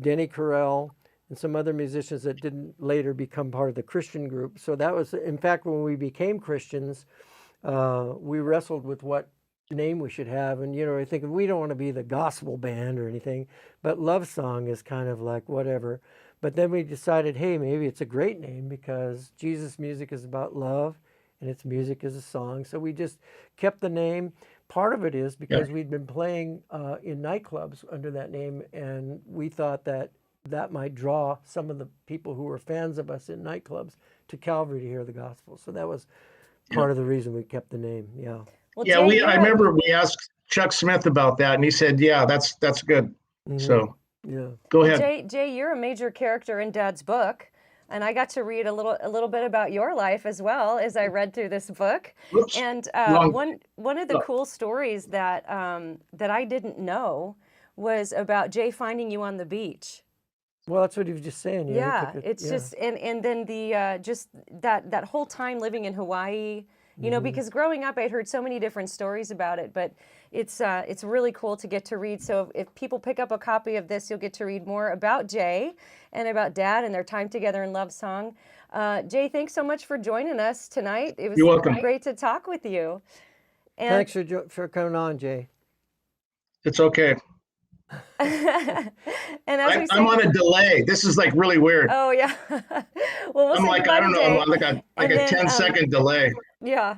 Denny Carell, and some other musicians that didn't later become part of the Christian group. So that was, in fact, when we became Christians, we wrestled with what name we should have. And, I think we don't want to be the gospel band or anything, but Love Song is kind of like whatever. But then we decided, hey, maybe it's a great name because Jesus' music is about love and its music is a song. So we just kept the name. Part of it is because we'd been playing in nightclubs under that name, and we thought that might draw some of the people who were fans of us in nightclubs to Calvary to hear the gospel. So that was part of the reason we kept the name. Yeah. Well, Yeah, Jay, I remember we asked Chuck Smith about that, and he said, "Yeah, that's good." So Yeah. go ahead. Jay, you're a major character in Dad's book, and I got to read a little bit about your life as well as I read through this book. Whoops. And Wrong. one of the cool stories that that I didn't know was about Jay finding you on the beach. Well, that's what he was just saying. Yeah, it's just and then the just that whole time living in Hawaii, because growing up I'd heard so many different stories about it, but it's really cool to get to read. So if people pick up a copy of this, you'll get to read more about Jay and about Dad and their time together in Love Song. Jay, thanks so much for joining us tonight. It was You're welcome. great to talk with you. And Thanks for coming on, Jay. It's okay. and as we say, I'm on a delay. This is like really weird. oh yeah. Well, we'll I'm say like, goodbye I don't to know, Jay. I'm like a And then, 10-second delay. Yeah.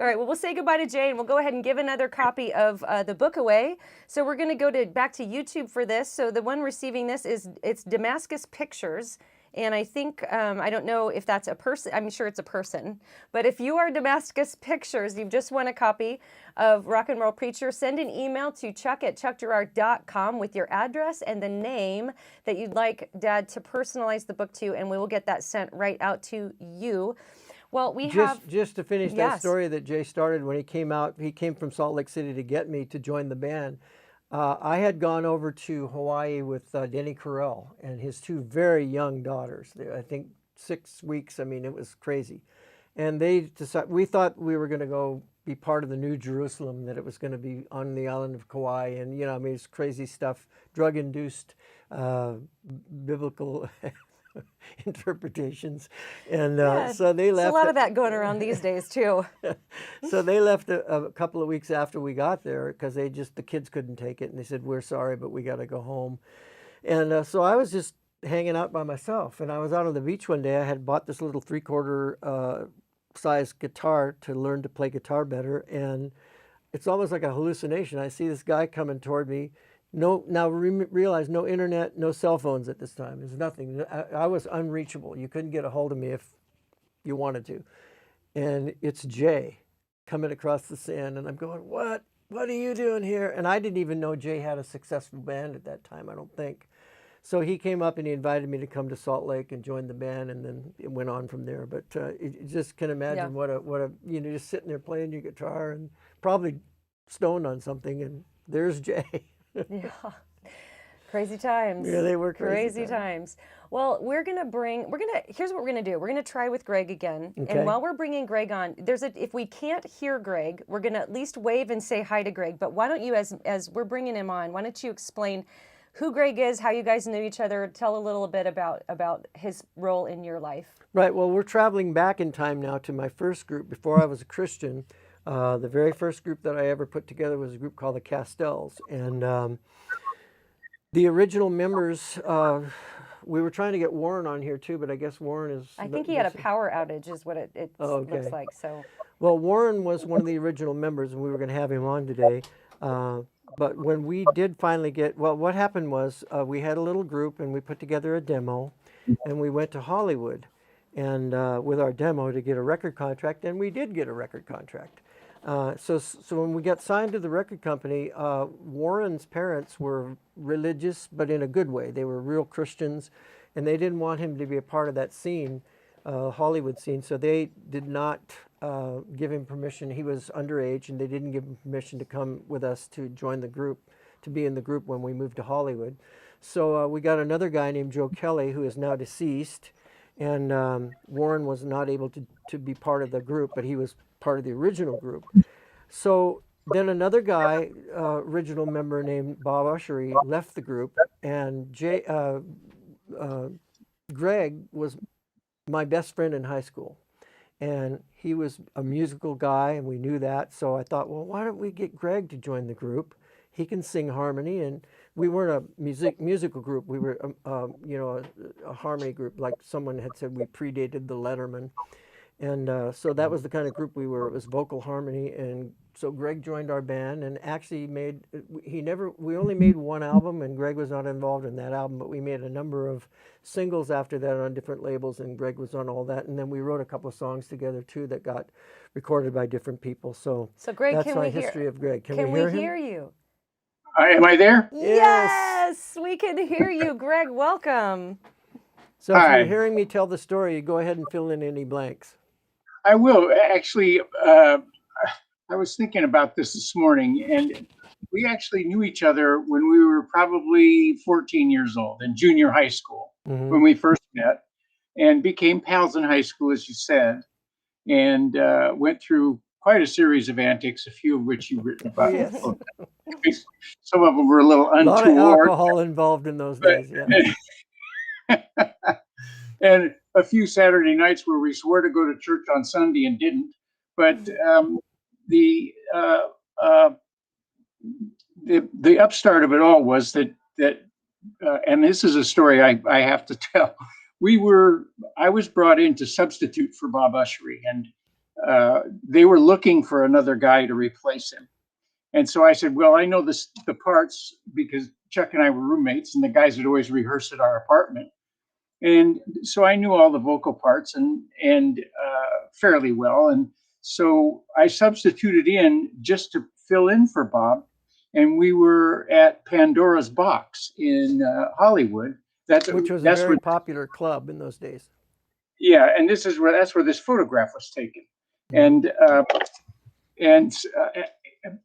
All right. Well, we'll say goodbye to Jay, and we'll go ahead and give another copy of the book away. So we're going to go back to YouTube for this. So the one receiving this it's Damascus Pictures, and I think I don't know if that's a person. I'm sure it's a person. But if you are Damascus Pictures, you've just won a copy of Rock and Roll Preacher. Send an email to chuck@chuckgerard.com with your address and the name that you'd like Dad to personalize the book to, and we will get that sent right out to you. Well, we have just to finish that Yes. story that Jay started when he came out. He came from Salt Lake City to get me to join the band. I had gone over to Hawaii with Denny Carell and his two very young daughters. I think 6 weeks. I mean, it was crazy. And they decided, we thought we were going to go be part of the New Jerusalem, that it was going to be on the island of Kauai. And, I mean, it's crazy stuff, drug-induced biblical interpretations. And so they left. There's a lot of that going around these days too. So they left a couple of weeks after we got there because the kids couldn't take it. And they said, we're sorry, but we got to go home. And so I was just hanging out by myself. And I was out on the beach one day. I had bought this little 3/4 size guitar to learn to play guitar better. And it's almost like a hallucination. I see this guy coming toward me. Realize no internet, no cell phones at this time. There's nothing. I was unreachable. You couldn't get a hold of me if you wanted to. And it's Jay coming across the sand, and I'm going, what? What are you doing here? And I didn't even know Jay had a successful band at that time, I don't think. So he came up and he invited me to come to Salt Lake and join the band, and then it went on from there. But you just can imagine what a just sitting there playing your guitar and probably stoned on something, and there's Jay. Yeah. Crazy times. Yeah, they were crazy times. Well, here's what we're gonna do. We're gonna try with Greg again. Okay. And while we're bringing Greg on, if we can't hear Greg, we're gonna at least wave and say hi to Greg. But why don't you, as we're bringing him on, why don't you explain who Greg is, how you guys knew each other, tell a little bit about his role in your life. Right. Well, we're traveling back in time now to my first group before I was a Christian. The very first group that I ever put together was a group called the Castells. And the original members, we were trying to get Warren on here too, but I guess Warren is... I think he had a power outage is what it looks like. So. Well, Warren was one of the original members, and we were going to have him on today. But when we did finally what happened was we had a little group, and we put together a demo. and we went to Hollywood and with our demo to get a record contract, and we did get a record contract. So when we got signed to the record company, Warren's parents were religious, but in a good way. They were real Christians, and they didn't want him to be a part of that scene, Hollywood scene. So they did not give him permission. He was underage, and they didn't give him permission to come with us to join the group, to be in the group when we moved to Hollywood. So we got another guy named Joe Kelly, who is now deceased, and Warren was not able to be part of the group, but he was part of the original group. So then another guy, original member named Bob Ushery, left the group, and Greg was my best friend in high school, and he was a musical guy, and we knew that. So I thought, well, why don't we get Greg to join the group? He can sing harmony, and we weren't a musical group. We were, a harmony group. Like someone had said, we predated the Letterman. And so that was the kind of group we were. It was vocal harmony, and so Greg joined our band and actually we only made one album, and Greg was not involved in that album, but we made a number of singles after that on different labels, and Greg was on all that. And then we wrote a couple of songs together too that got recorded by different people. So Greg, that's my history of Greg. Can we hear you? Am I there? Yes, we can hear you. Greg, welcome. So if you're hearing me tell the story, go ahead and fill in any blanks. I will. Actually, I was thinking about this morning, and we actually knew each other when we were probably 14 years old in junior high school, when we first met, and became pals in high school, as you said, and went through quite a series of antics, a few of which you've written about. Yes. Some of them were a little untoward. A lot of alcohol involved in those days, yeah. And a few Saturday nights where we swore to go to church on Sunday and didn't. But the upstart of it all was that and this is a story I have to tell. I was brought in to substitute for Bob Ushery, and they were looking for another guy to replace him. And so I said, well, I know the parts because Chuck and I were roommates, and the guys would always rehearse at our apartment. And so I knew all the vocal parts and fairly well. And so I substituted in just to fill in for Bob. And we were at Pandora's Box in Hollywood. Which was a very popular club in those days. Yeah, and that's where this photograph was taken. And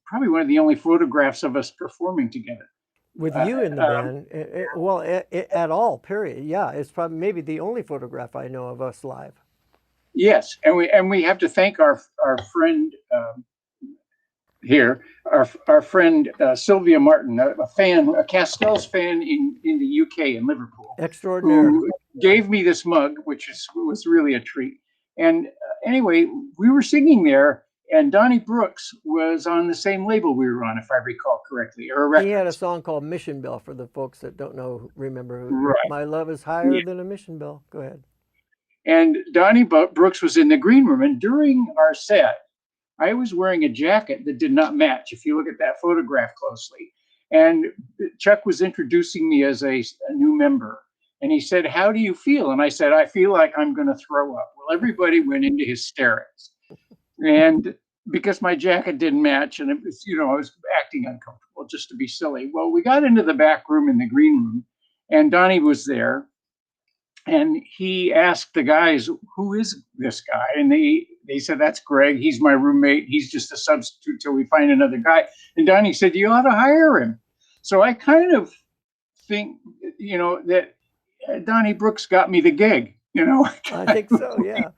probably one of the only photographs of us performing together. With you in the band, at all, period. Yeah, it's probably maybe the only photograph I know of us live. Yes, and we have to thank our friend here, our friend Sylvia Martin, a Castells fan in the UK in Liverpool, extraordinary, who gave me this mug, which was really a treat. And anyway, we were singing there. And Donnie Brooks was on the same label we were on, if I recall correctly. He had a song called Mission Bell for the folks that don't remember. Right. My love is higher than a mission bell. Go ahead. And Donnie Brooks was in the green room. And during our set, I was wearing a jacket that did not match, if you look at that photograph closely. And Chuck was introducing me as a new member. And he said, how do you feel? And I said, I feel like I'm going to throw up. Well, everybody went into hysterics. And because my jacket didn't match, and it was, I was acting uncomfortable just to be silly. Well, we got into the back room in the green room, and Donnie was there, and he asked the guys, "Who is this guy?" And they said, "That's Greg. He's my roommate. He's just a substitute till we find another guy." And Donnie said, "You ought to hire him." So I kind of think, that Donnie Brooks got me the gig. I think so. Yeah.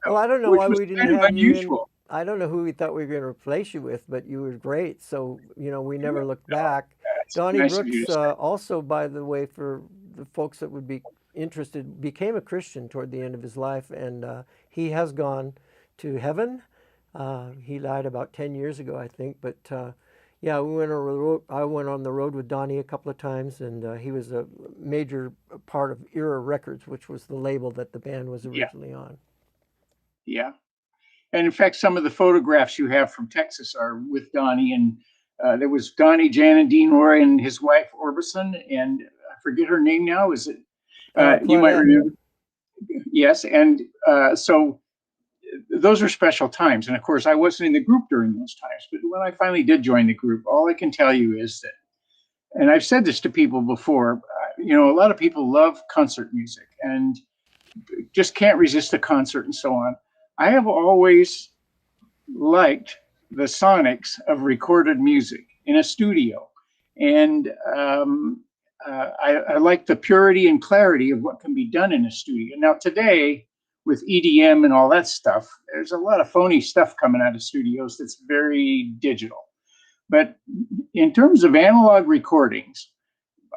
Well, I don't know why we didn't have unusual. You in. I don't know who we thought we were going to replace you with, but you were great. So, we never looked back. Donnie nice Brooks also, by the way, for the folks that would be interested, became a Christian toward the end of his life. And he has gone to heaven. He died about 10 years ago, I think. But yeah, we went on the road. I went on the road with Donnie a couple of times, and he was a major part of Era Records, which was the label that the band was originally on. Yeah. And in fact, some of the photographs you have from Texas are with Donnie, and there was Donnie, Jan, and Dean Roy, and his wife Orbison, and I forget her name now. Is it You might Claudette. remember. Yes, and so those are special times. And of course, I wasn't in the group during those times. But when I finally did join the group, all I can tell you is that, and I've said this to people before, a lot of people love concert music and just can't resist a concert and so on. I have always liked the sonics of recorded music in a studio. And I like the purity and clarity of what can be done in a studio. Now, today, with EDM and all that stuff, there's a lot of phony stuff coming out of studios that's very digital. But in terms of analog recordings,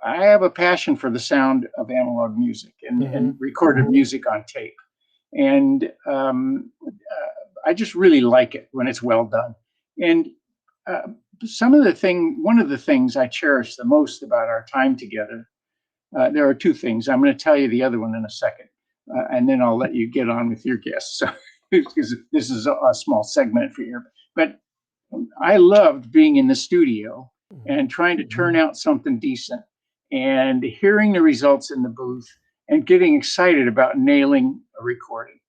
I have a passion for the sound of analog music and recorded music on tape. And I just really like it when it's well done. And one of the things I cherish the most about our time together, there are two things. I'm going to tell you the other one in a second, and then I'll let you get on with your guests. So, because this is a small segment for you. But I loved being in the studio and trying to turn out something decent and hearing the results in the booth and getting excited about nailing a recording.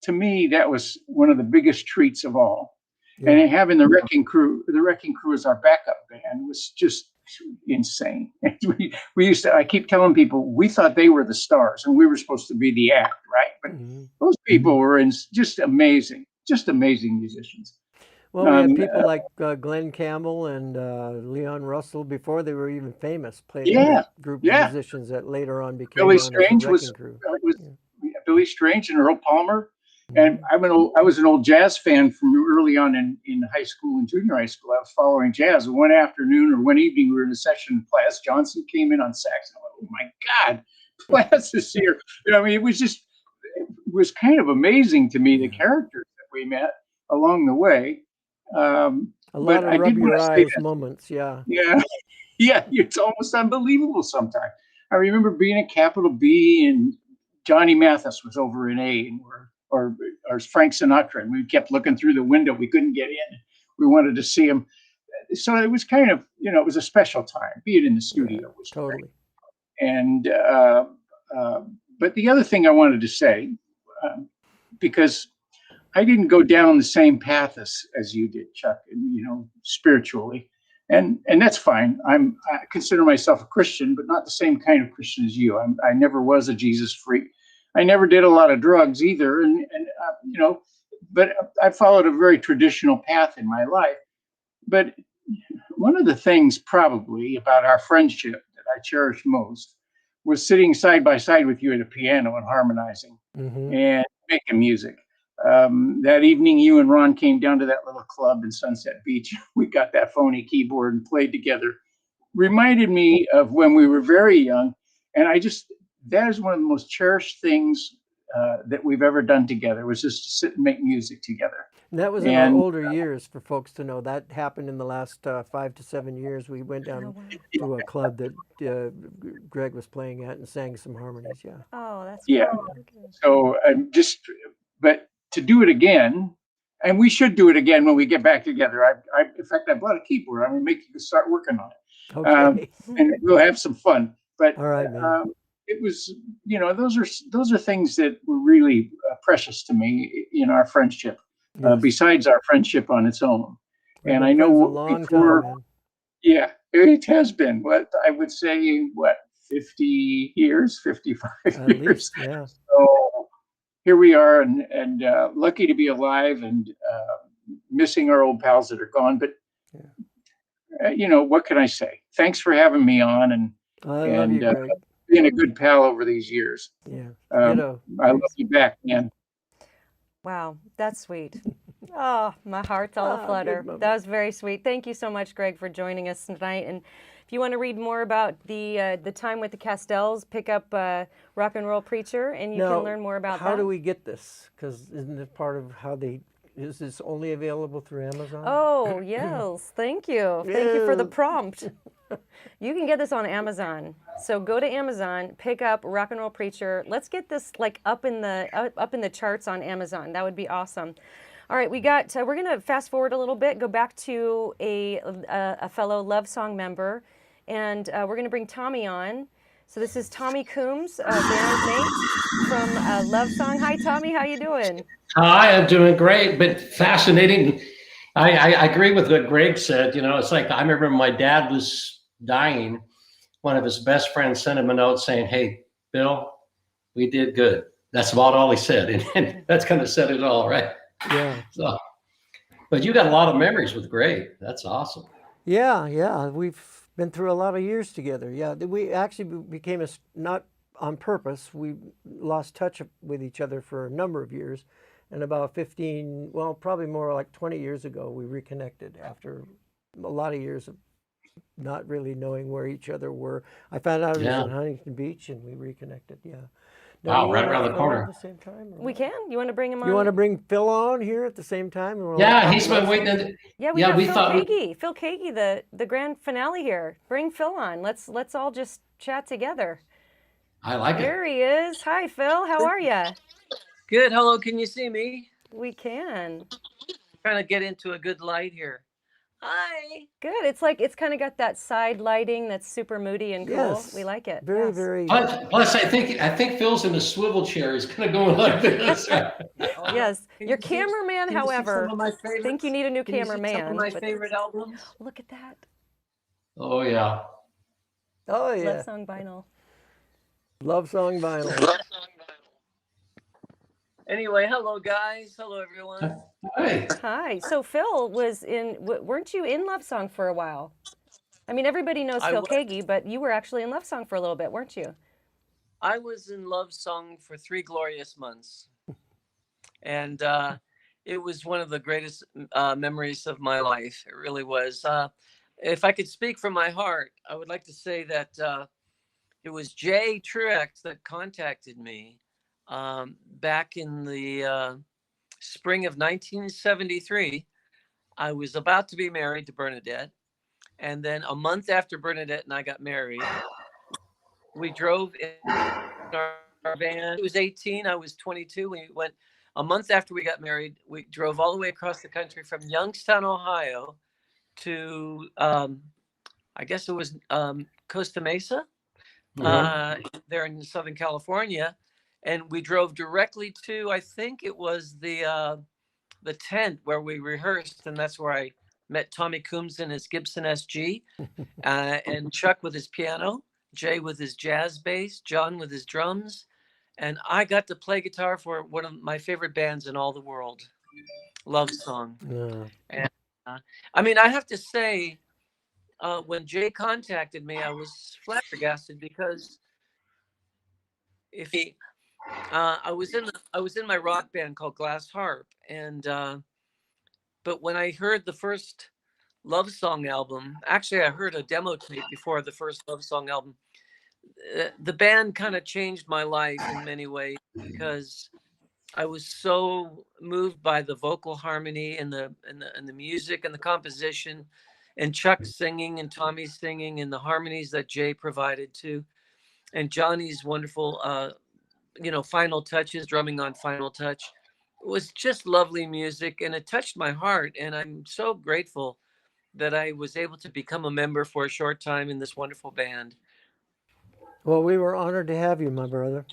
To me, that was one of the biggest treats of all. Yeah. And having the Wrecking Crew as our backup band was just insane. we used to, I keep telling people, we thought they were the stars and we were supposed to be the act, right? But those people were just amazing musicians. Well, we had people like Glenn Campbell and Leon Russell before they were even famous. Played in that group of musicians that later on became Billy known Strange as the Wrecking Crew. Billy Strange and Earl Palmer. And I was an old jazz fan from early on in high school and junior high school. I was following jazz. One afternoon or one evening, we were in a session. Plas Johnson came in on sax. And I went, oh my God, Plas is here. I mean, it was kind of amazing to me, the characters that we met along the way. A lot of rub your eyes moments, yeah. Yeah, it's almost unbelievable sometimes. I remember being at Capitol B and Johnny Mathis was over in A, and or Frank Sinatra, and we kept looking through the window. We couldn't get in. We wanted to see him. So it was kind of, it was a special time. Being in the studio was totally great. And but the other thing I wanted to say, because I didn't go down the same path as you did, Chuck, spiritually. And that's fine. I consider myself a Christian, but not the same kind of Christian as you. I never was a Jesus freak. I never did a lot of drugs either. But I followed a very traditional path in my life. But one of the things probably about our friendship that I cherish most was sitting side by side with you at a piano and harmonizing and making music. That evening, you and Ron came down to that little club in Sunset Beach. We got that phony keyboard and played together. Reminded me of when we were very young. And that is one of the most cherished things that we've ever done together, was just to sit and make music together. And that was in our older years, for folks to know. That happened in the last 5 to 7 years. We went down to a club that Greg was playing at and sang some harmonies, yeah. Oh, that's So but to do it again, and we should do it again when we get back together. In fact, I bought a keyboard. I'm going to make you start working on it. Okay. And we'll have some fun. But all right, man. It was, those are things that were really precious to me in our friendship. Yes. Besides our friendship on its own. And I know before, it has been I would say 50 years, 55 At years. Least, yeah. So here we are, and lucky to be alive, and missing our old pals that are gone. But what can I say? Thanks for having me on, and love you, Greg. Being a good pal over these years. Yeah. I love you back, man. Wow, that's sweet. Oh, my heart's all aflutter. That was very sweet. Thank you so much, Greg, for joining us tonight. And if you want to read more about the time with the Castells, pick up Rock and Roll Preacher, and you can learn more about that. How do we get this? Because isn't it part of how is this only available through Amazon? Oh, yes. Thank you. Thank you for the prompt. You can get this on Amazon. So go to Amazon, pick up Rock and Roll Preacher. Let's get this up in the charts on Amazon. That would be awesome. All right, we're going to fast forward a little bit, go back to a fellow Love Song member, and we're going to bring Tommy on. So this is Tommy Coomes, bandmate from Love Song. Hi, Tommy. How you doing? Hi, I'm doing great, but fascinating. I agree with what Greg said. You know, it's like I remember when my dad was dying. One of his best friends sent him a note saying, "Hey, Bill, we did good." That's about all he said, and that's kind of said it all, right? Yeah. So, but you got a lot of memories with Greg. That's awesome. Yeah. We've been through a lot of years together. Yeah, we actually became not on purpose. We lost touch with each other for a number of years, and about 15, well, probably more like 20 years ago, we reconnected after a lot of years of not really knowing where each other were. I found out it was Yeah. in Huntington Beach, and we reconnected. Yeah. Wow, you right wanna around the Phil corner. At the same time? We can. You want to bring him on? You want to bring Phil on here at the same time? And we'll Yeah, talk he's been about waiting. something? Yeah, we Yeah, got we Phil thought we- Keaggy. Phil Keaggy, the grand finale here. Bring Phil on. Let's all just chat together. I like it. There he is. Hi, Phil. How are you? Good. Hello. Can you see me? We can. Trying to get into a good light here. Hi. Good. It's like it's kind of got that side lighting that's super moody and cool. Yes. We like it. Very, Yes. very. Plus, I think Phil's in a swivel chair. He's kind of going like this. Yes. Can Your you see- cameraman, can you see however, some of my I favorites? think you need a new Can you see some of cameraman. my but favorite albums? look at that. Oh yeah. Oh yeah. Love Song vinyl. Love song vinyl. Anyway, hello guys. Hello everyone. Hey. Hi. So Phil was in. Weren't you in Love Song for a while? I mean, everybody knows I Phil was. Keaggy, but you were actually in Love Song for a little bit, weren't you? I was in Love Song for 3 glorious months, and it was one of the greatest memories of my life. It really was. If I could speak from my heart, I would like to say that it was Jay Truax that contacted me back in the spring of 1973. I was about to be married to Bernadette. And then a month after Bernadette and I got married, we drove in our van. It was 18, I was 22. We went a month after we got married. We drove all the way across the country from Youngstown, Ohio to, I guess it was Costa Mesa, there in Southern California. And we drove directly to, I think it was the tent where we rehearsed. And that's where I met Tommy Coomes in his Gibson SG, and Chuck with his piano, Jay with his jazz bass, John with his drums. And I got to play guitar for one of my favorite bands in all the world, Love Song. Yeah. And I mean, I have to say, when Jay contacted me, I was flabbergasted because I was in my rock band called Glass Harp, and but when I heard the first Love Song album, actually I heard a demo tape before the first Love Song album. The band kind of changed my life in many ways because I was so moved by the vocal harmony and the music and the composition, and Chuck singing and Tommy singing and the harmonies that Jay provided too, and Johnny's wonderful final touches, drumming on Final Touch. It was just lovely music, and it touched my heart, and I'm so grateful that I was able to become a member for a short time in this wonderful band. Well, we were honored to have you, my brother.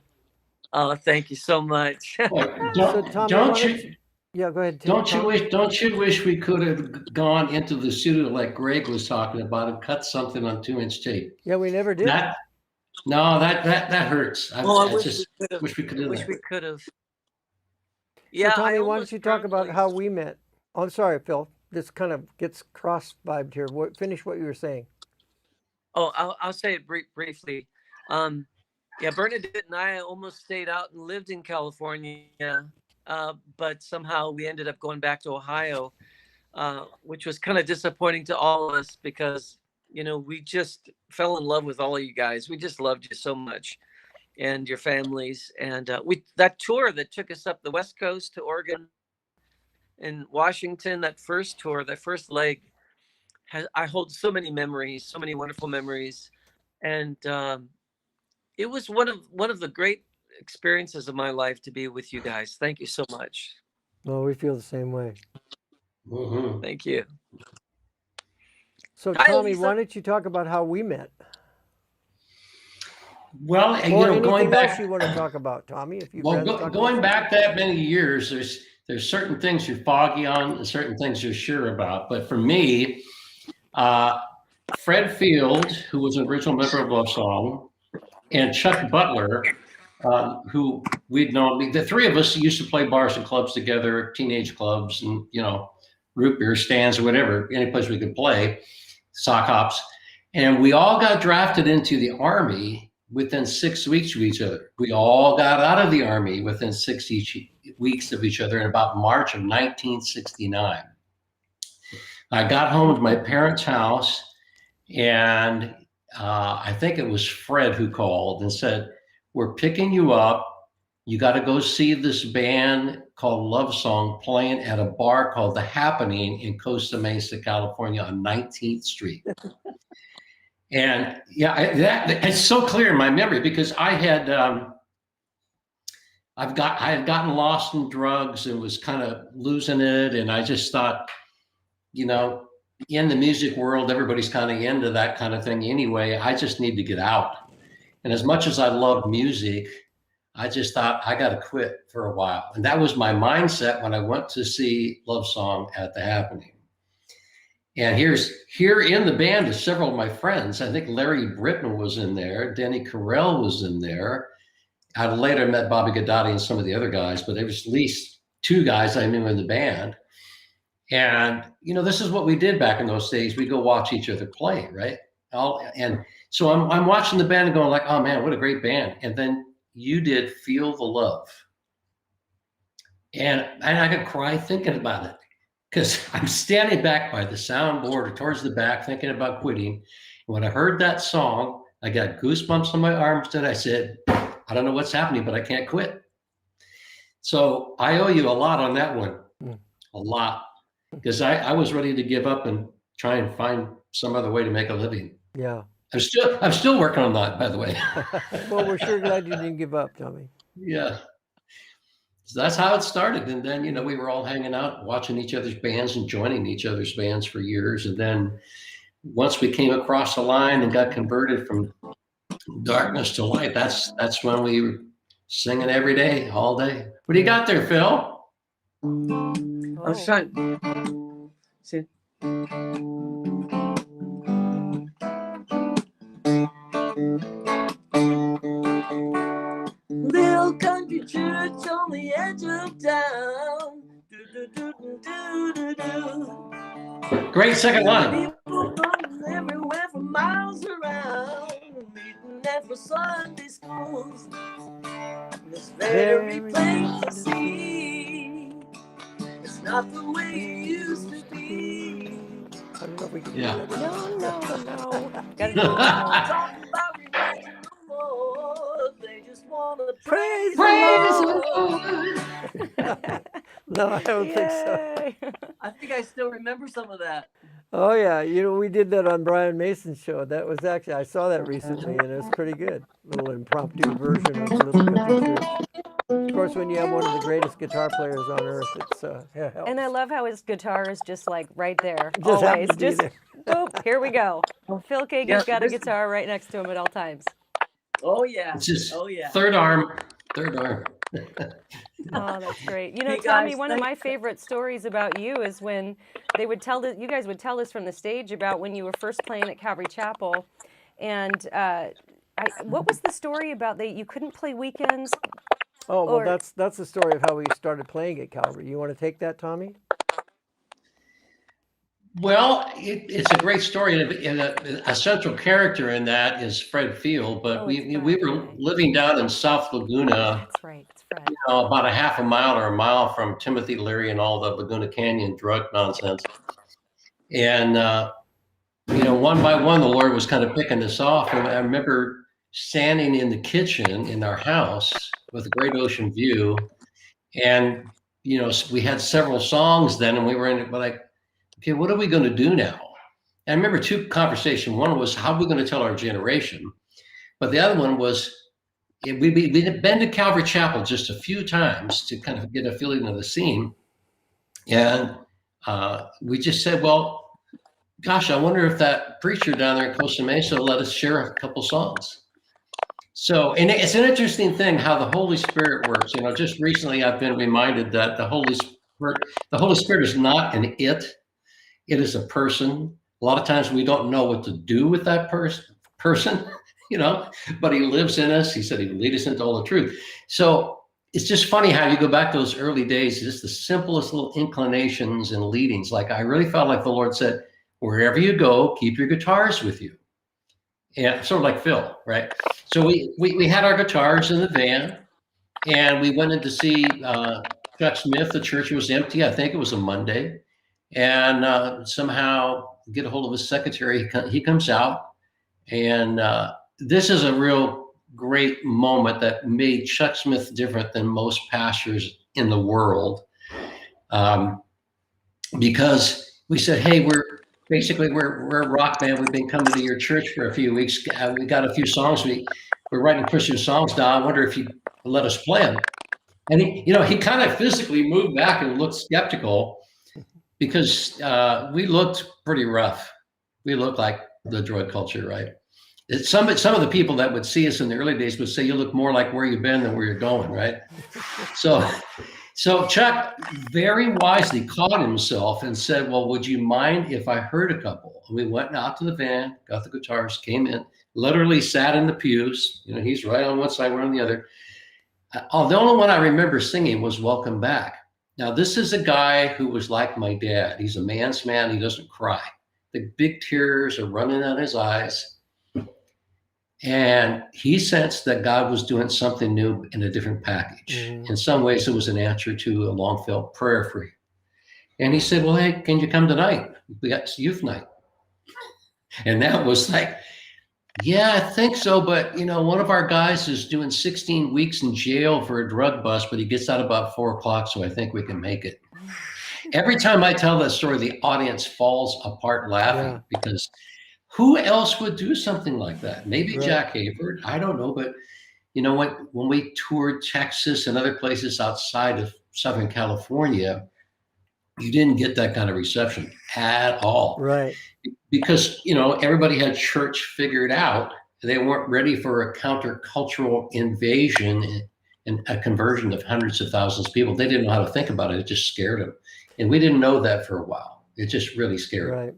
Oh, thank you so much. So, Tommy, Don't you? Yeah, go ahead. Don't you Tommy. wish? Don't you wish we could have gone into the studio like Greg was talking about and cut something on 2-inch tape? Yeah, we never did. That hurts. I wish we could have. Wish we could have. So, Yeah, Tommy, why don't you talk about how we met? Oh, I'm sorry, Phil. This kind of gets cross-vibed here. Finish what you were saying. Oh, I'll say it briefly. Yeah, Bernadette and I almost stayed out and lived in California, but somehow we ended up going back to Ohio, which was kind of disappointing to all of us because, we just fell in love with all of you guys. We just loved you so much and your families. And that tour that took us up the West Coast to Oregon and Washington, that first tour, that first leg, I hold so many memories, so many wonderful memories. And it was one of the great experiences of my life to be with you guys. Thank you so much. Well, we feel the same way. Mm-hmm. Thank you. So, Hi, Tommy, Elisa. why don't you talk about how we met? Well, and, Or going anything back, else you want to talk about, Tommy? If you'd well, rather talk going about back that many years, there's certain things you're foggy on and certain things you're sure about. But for me, Fred Field, who was an original member of Love Song, and Chuck Butler, who we'd known. The three of us used to play bars and clubs together, teenage clubs, and root beer stands or whatever, any place we could play, sock hops, and we all got drafted into the Army within 6 weeks of each other. We all got out of the Army within 6 weeks of each other in about March of 1969. I got home to my parents' house, and I think it was Fred who called and said, "We're picking you up. You got to go see this band called Love Song playing at a bar called The Happening in Costa Mesa, California on 19th Street." And yeah, that it's so clear in my memory because I had I had gotten lost in drugs and was kind of losing it, and I just thought, in the music world, everybody's kind of into that kind of thing anyway. I just need to get out. And as much as I loved music, I just thought I got to quit for a while. And that was my mindset when I went to see Love Song at The Happening. And here in the band is several of my friends. I think Larry Britton was in there. Denny Carell was in there. I later met Bobby Gaddotti and some of the other guys, but there was at least two guys I knew in the band. And, this is what we did back in those days. We go watch each other play, right? And so I'm watching the band and going like, oh man, what a great band. And then you did Feel the Love. And I could cry thinking about it because I'm standing back by the soundboard or towards the back thinking about quitting. And when I heard that song, I got goosebumps on my arms and I said, I don't know what's happening, but I can't quit. So I owe you a lot on that one, a lot. Because I was ready to give up and try and find some other way to make a living. Yeah. I'm still working on that, by the way. Well, we're sure glad you didn't give up, Tommy. Yeah. So that's how it started. And then, we were all hanging out, watching each other's bands and joining each other's bands for years. And then once we came across the line and got converted from darkness to light, that's when we were singing every day, all day. What do you got there, Phil? I was trying. See. Little country church on the edge of town. Great second line. People from everywhere for miles around, meeting there for Sunday schools. This very plain to see. It's not the way it used to be. I don't know if we can Yeah. do that. No. Gotta do it. Talking about religion no more. They just want to Praise praise the Lord. No, I don't think so. Yay. I think I still remember some of that. Oh yeah, we did that on Brian Mason's show. That was actually, I saw that recently, and it was pretty good. Little impromptu version of Little Country Church. Of course, when you have one of the greatest guitar players on earth, it's it helps. And I love how his guitar is just like right there. Just happened always. to be Just there. boop, here we go. Phil Keaggy's Yeah, got a this- guitar right next to him at all times. Oh yeah. It's just Oh yeah. third arm. Oh, that's great. Hey, Tommy, guys, one of thank- my favorite stories about you is when they would you guys would tell us from the stage about when you were first playing at Calvary Chapel. And what was the story about that you couldn't play weekends? Oh well, or- that's the story of how we started playing at Calvary. You want to take that, Tommy? Well, it's a great story, and a central character in that is Fred Field. But Oh, we it's we Fred, were okay. living down in South Laguna, That's right, it's Fred. about a half a mile or a mile from Timothy Leary and all the Laguna Canyon drug nonsense. And one by one, the Lord was kind of picking us off. And I remember standing in the kitchen in our house with a great ocean view, and we had several songs then, and we were in it, but like, okay, what are we going to do now? And I remember two conversations. One was, how are we going to tell our generation? But the other one was, we'd been to Calvary Chapel just a few times to kind of get a feeling of the scene. And we just said, well, gosh, I wonder if that preacher down there in Costa Mesa will let us share a couple songs. So, and it's an interesting thing how the Holy Spirit works. You know, just recently I've been reminded that the Holy Spirit is not an it. It is a person. A lot of times we don't know what to do with that person, you know, but he lives in us. He said he would lead us into all the truth. So it's just funny how you go back to those early days, just the simplest little inclinations and leadings. Like I really felt like the Lord said, wherever you go, keep your guitars with you. Yeah, sort of like Phil, right? So we had our guitars in the van, and we went in to see Chuck Smith. The church was empty. I think it was a Monday. And somehow get a hold of his secretary. He comes out, and this is a real great moment that made Chuck Smith different than most pastors in the world, because we said, hey, we're a rock band. We've been coming to your church for a few weeks. We got a few songs. We're writing Christian songs now. I wonder if you let us play them. And he kind of physically moved back and looked skeptical, because we looked pretty rough. We looked like the drug culture, right? Some of the people that would see us in the early days would say, you look more like where you've been than where you're going, right? So Chuck very wisely caught himself and said, well, would you mind if I heard a couple? And we went out to the van, got the guitars, came in, literally sat in the pews. You know, he's right on one side, we're on the other. The only one I remember singing was Welcome Back. Now, this is a guy who was like my dad. He's a man's man. He doesn't cry. The big tears are running out his eyes. And he sensed that God was doing something new in a different package. In some ways, it was an answer to a long felt prayer for him. And he said, well, hey, can you come tonight? We got youth night. And that was like, yeah, I think so. But, one of our guys is doing 16 weeks in jail for a drug bust, but he gets out about 4:00. So I think we can make it. Every time I tell that story, the audience falls apart laughing, because who else would do something like that? Maybe Jack Hayford, I don't know. But you know what? When we toured Texas and other places outside of Southern California, you didn't get that kind of reception at all. Right. Because, everybody had church figured out. They weren't ready for a countercultural invasion and a conversion of hundreds of thousands of people. They didn't know how to think about it. It just scared them. And we didn't know that for a while. It just really scared them. Right.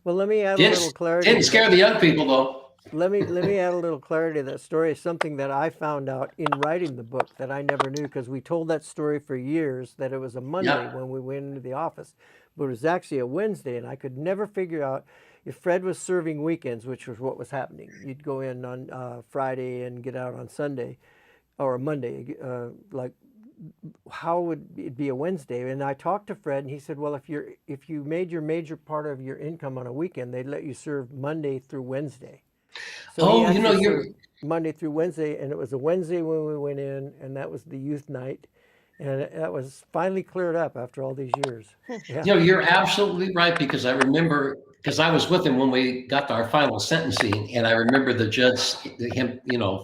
Well, let me add a little clarity. Didn't scare the young people, though. Let me add a little clarity to that story. Something that I found out in writing the book that I never knew, because we told that story for years, that it was a Monday when we went into the office, but it was actually a Wednesday, and I could never figure out if Fred was serving weekends, which was what was happening. You'd go in on Friday and get out on Sunday or Monday, how would it be a Wednesday? And I talked to Fred, and he said, well, if you made your major part of your income on a weekend, they'd let you serve Monday through Wednesday. So you're Monday through Wednesday, and it was a Wednesday when we went in, and that was the youth night, and that was finally cleared up after all these years. Yeah. You're absolutely right, because I remember, because I was with him when we got to our final sentencing, and I remember the judge,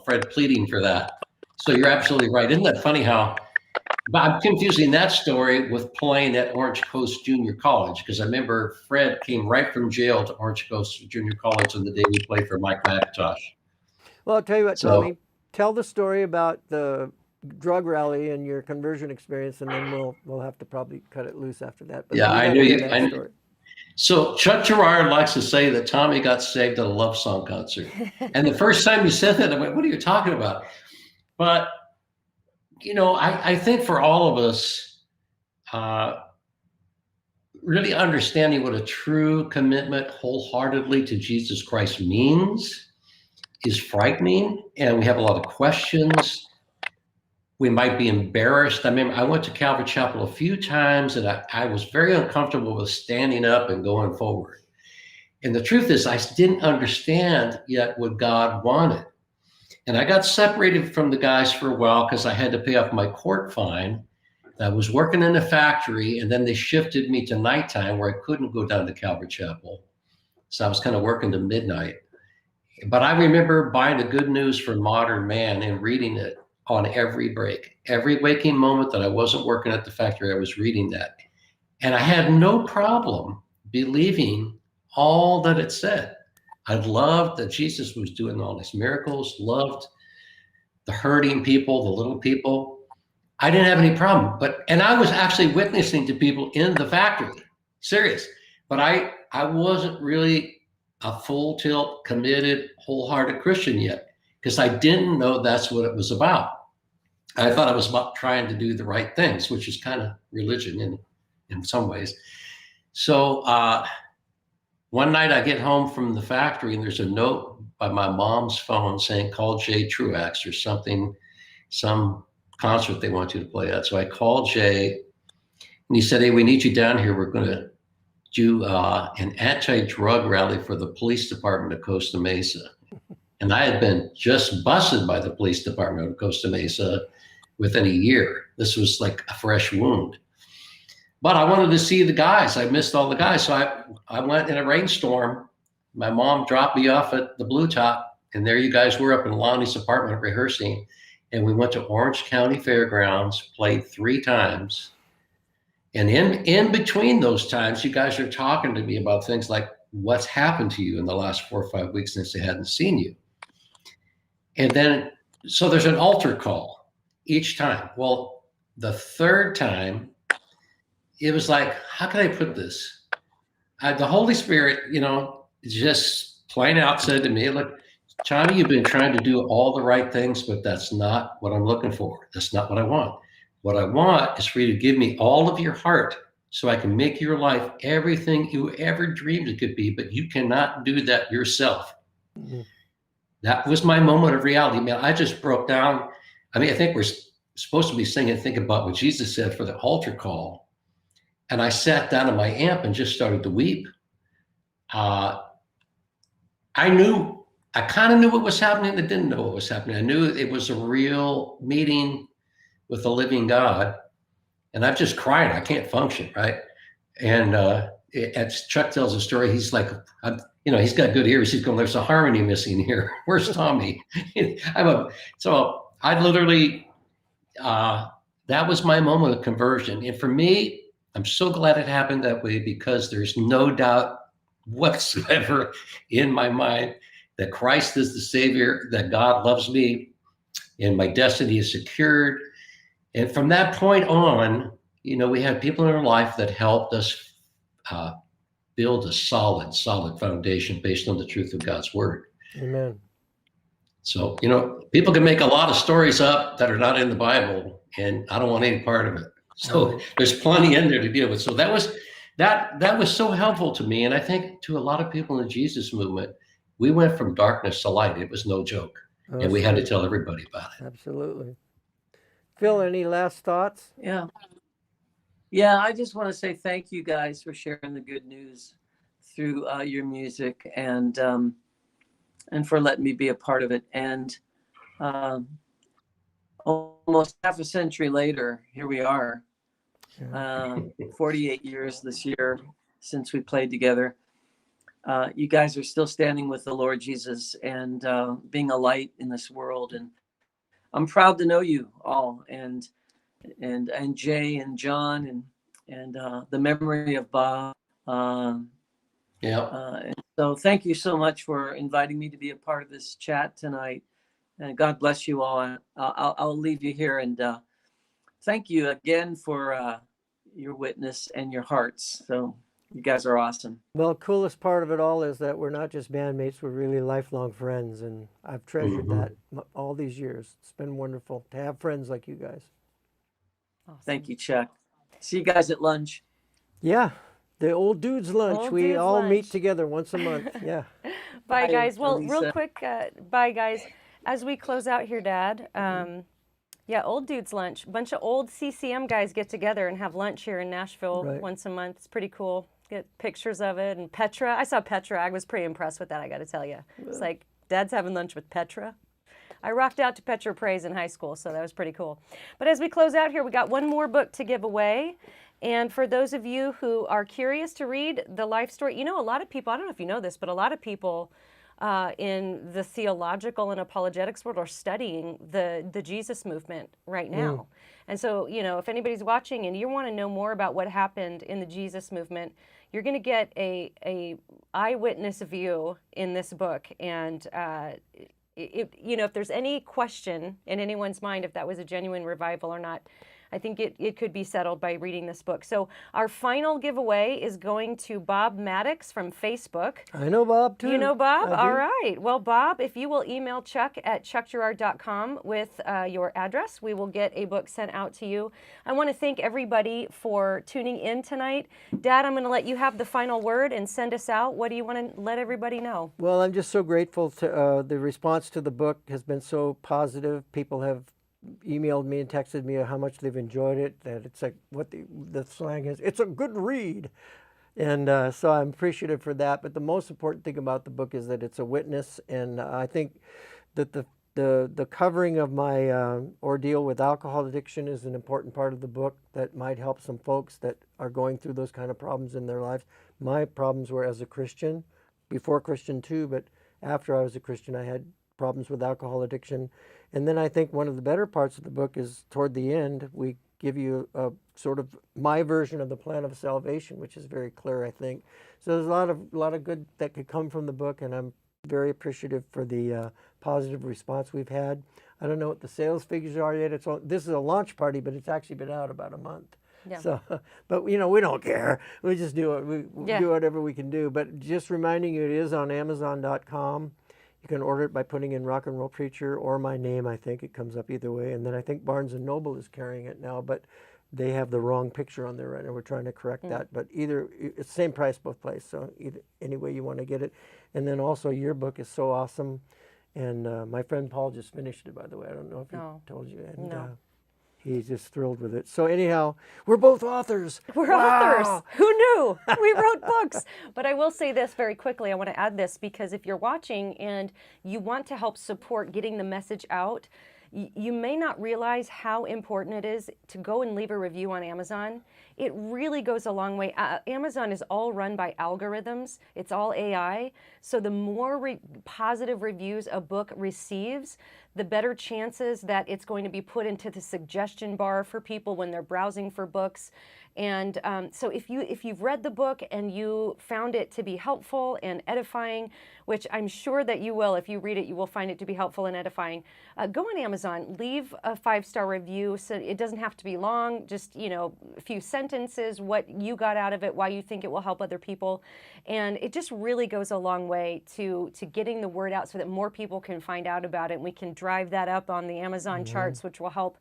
Fred pleading for that. So you're absolutely right. Isn't that funny how? But I'm confusing that story with playing at Orange Coast Junior College, because I remember Fred came right from jail to Orange Coast Junior College on the day we played for Mike McIntosh. Well, I'll tell you what, Tommy, tell the story about the drug rally and your conversion experience, and then we'll have to probably cut it loose after that. But yeah, I knew you. So Chuck Girard likes to say that Tommy got saved at a love song concert. And the first time you said that, I went, what are you talking about? But I think for all of us, really understanding what a true commitment wholeheartedly to Jesus Christ means is frightening. And we have a lot of questions. We might be embarrassed. I mean, I went to Calvary Chapel a few times, and I was very uncomfortable with standing up and going forward. And the truth is, I didn't understand yet what God wanted. And I got separated from the guys for a while because I had to pay off my court fine. I was working in a factory, and then they shifted me to nighttime where I couldn't go down to Calvary Chapel. So I was kind of working to midnight. But I remember buying the Good News for Modern Man and reading it on every break. Every waking moment that I wasn't working at the factory, I was reading that. And I had no problem believing all that it said. I loved that Jesus was doing all these miracles, loved the hurting people, the little people. I didn't have any problem, and I was actually witnessing to people in the factory, serious. But I wasn't really a full tilt, committed, wholehearted Christian yet, because I didn't know that's what it was about. I thought it was about trying to do the right things, which is kind of religion in some ways. So one night I get home from the factory and there's a note by my mom's phone saying, call Jay Truax or something, some concert they want you to play at. So I called Jay and he said, hey, we need you down here. We're going to do an anti-drug rally for the police department of Costa Mesa. And I had been just busted by the police department of Costa Mesa within a year. This was like a fresh wound. But I wanted to see the guys. I missed all the guys. So I went in a rainstorm. My mom dropped me off at the Blue Top. And there you guys were up in Lonnie's apartment rehearsing. And we went to Orange County Fairgrounds, played 3 times. And in between those times, you guys are talking to me about things like what's happened to you in the last 4 or 5 weeks since they hadn't seen you. And then, so there's an altar call each time. Well, the 3rd time, it was like, how can I put this? The Holy Spirit, just plain out said to me, look, Johnny, you've been trying to do all the right things, but that's not what I'm looking for. That's not what I want. What I want is for you to give me all of your heart so I can make your life everything you ever dreamed it could be, but you cannot do that yourself. Mm-hmm. That was my moment of reality, man. I just broke down. I mean, I think we're supposed to be singing, think about what Jesus said for the altar call. And I sat down on my amp and just started to weep. I kind of knew what was happening. I didn't know what was happening. I knew it was a real meeting with the living God. And I'm just crying. I can't function, right? And as Chuck tells the story, he's like, he's got good ears. He's going, there's a harmony missing here. Where's Tommy? So I literally, that was my moment of conversion. And for me, I'm so glad it happened that way because there's no doubt whatsoever in my mind that Christ is the Savior, that God loves me, and my destiny is secured. And from that point on, we had people in our life that helped us build a solid foundation based on the truth of God's word. Amen. So, people can make a lot of stories up that are not in the Bible, and I don't want any part of it. So there's plenty in there to deal with. So that was so helpful to me. And I think to a lot of people in the Jesus movement, we went from darkness to light. It was no joke. And we had to tell everybody about it. Absolutely. Phil, any last thoughts? Yeah, I just want to say thank you guys for sharing the good news through your music and for letting me be a part of it. And almost half a century later, here we are, 48 years this year since we played together. You guys are still standing with the Lord Jesus and being a light in this world. And I'm proud to know you all, and Jay and John and the memory of Bob. And so thank you so much for inviting me to be a part of this chat tonight. And God bless you all. I'll leave you here and thank you again for your witness and your hearts. So you guys are awesome. Well, coolest part of it all is that we're not just bandmates, we're really lifelong friends. And I've treasured that all these years. It's been wonderful to have friends like you guys. Awesome. Thank you, Chuck. See you guys at lunch. Yeah, the old dudes lunch. We all meet together once a month. Yeah. Bye, guys. Well, Elisa. real quick, bye, guys. As we close out here, Dad, old dudes lunch. A bunch of old CCM guys get together and have lunch here in Nashville once a month. It's pretty cool. Get pictures of it. And Petra, I saw Petra. I was pretty impressed with that, I got to tell you. It's like, Dad's having lunch with Petra. I rocked out to Petra Praise in high school, so that was pretty cool. But as we close out here, we got one more book to give away. And for those of you who are curious to read the life story, a lot of people, I don't know if you know this, but a lot of people in the theological and apologetics world are studying the Jesus movement right now. And so, if anybody's watching and you want to know more about what happened in the Jesus movement, you're going to get a eyewitness view in this book. And if there's any question in anyone's mind if that was a genuine revival or not, I think it could be settled by reading this book. So our final giveaway is going to Bob Maddox from Facebook. I know Bob, too. You know Bob? I do. All right. Well, Bob, if you will email Chuck at chuckgerard.com with your address, we will get a book sent out to you. I want to thank everybody for tuning in tonight. Dad, I'm going to let you have the final word and send us out. What do you want to let everybody know? Well, I'm just so grateful to the response to the book has been so positive. People have emailed me and texted me how much they've enjoyed it, that it's like what the slang is, it's a good read. And so I'm appreciative for that. But the most important thing about the book is that it's a witness. And I think that the covering of my ordeal with alcohol addiction is an important part of the book that might help some folks that are going through those kind of problems in their lives. My problems were as a Christian, before Christian too, but after I was a Christian, I had problems with alcohol addiction. And then I think one of the better parts of the book is toward the end, we give you a sort of my version of the plan of salvation, which is very clear, I think. So there's a lot of good that could come from the book, and I'm very appreciative for the positive response we've had. I don't know what the sales figures are yet. This is a launch party, but it's actually been out about a month. Yeah. So, but we don't care. We just do it. We do whatever we can do. But just reminding you, it is on Amazon.com. You can order it by putting in Rock and Roll Preacher or my name. I think it comes up either way. And then I think Barnes & Noble is carrying it now, but they have the wrong picture on there right now. We're trying to correct that. But either, it's the same price both places. So any way you want to get it. And then also your book is so awesome. And my friend Paul just finished it, by the way. I don't know if he told you. And, he's just thrilled with it. So anyhow, we're both authors. We're authors. Who knew? We wrote books. But I will say this very quickly. I want to add this because if you're watching and you want to help support getting the message out, you may not realize how important it is to go and leave a review on Amazon. It really goes a long way. Amazon is all run by algorithms. It's all AI. So the more positive reviews a book receives, the better chances that it's going to be put into the suggestion bar for people when they're browsing for books. And so if you've read the book and you found it to be helpful and edifying, which I'm sure that you will, if you read it, you will find it to be helpful and edifying, go on Amazon, leave a 5-star review. So it doesn't have to be long, just a few sentences, what you got out of it, why you think it will help other people. And it just really goes a long way to getting the word out so that more people can find out about it. And we can drive that up on the Amazon charts, which will help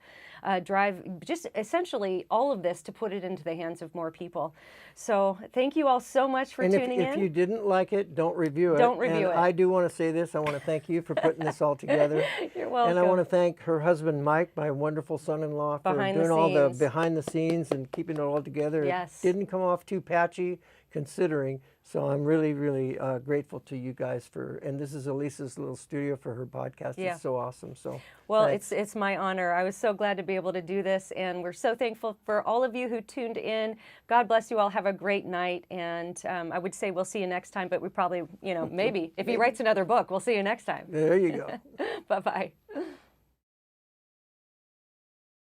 drive just essentially all of this to put it into the hands of more people. So thank you all so much for tuning in. If you didn't like it, don't review it. Don't review it. I do want to say this. I want to thank you for putting this all together. You're welcome. And I want to thank her husband, Mike, my wonderful son-in-law, for doing all the behind the scenes and keeping it all together. Yes. It didn't come off too patchy, considering. So I'm really, really grateful to you guys and this is Elisa's little studio for her podcast. Yeah. It's so awesome. So well, thanks. it's my honor. I was so glad to be able to do this, and we're so thankful for all of you who tuned in. God bless you all. Have a great night, and I would say we'll see you next time, but we probably, maybe if he writes another book, we'll see you next time. There you go. Bye-bye.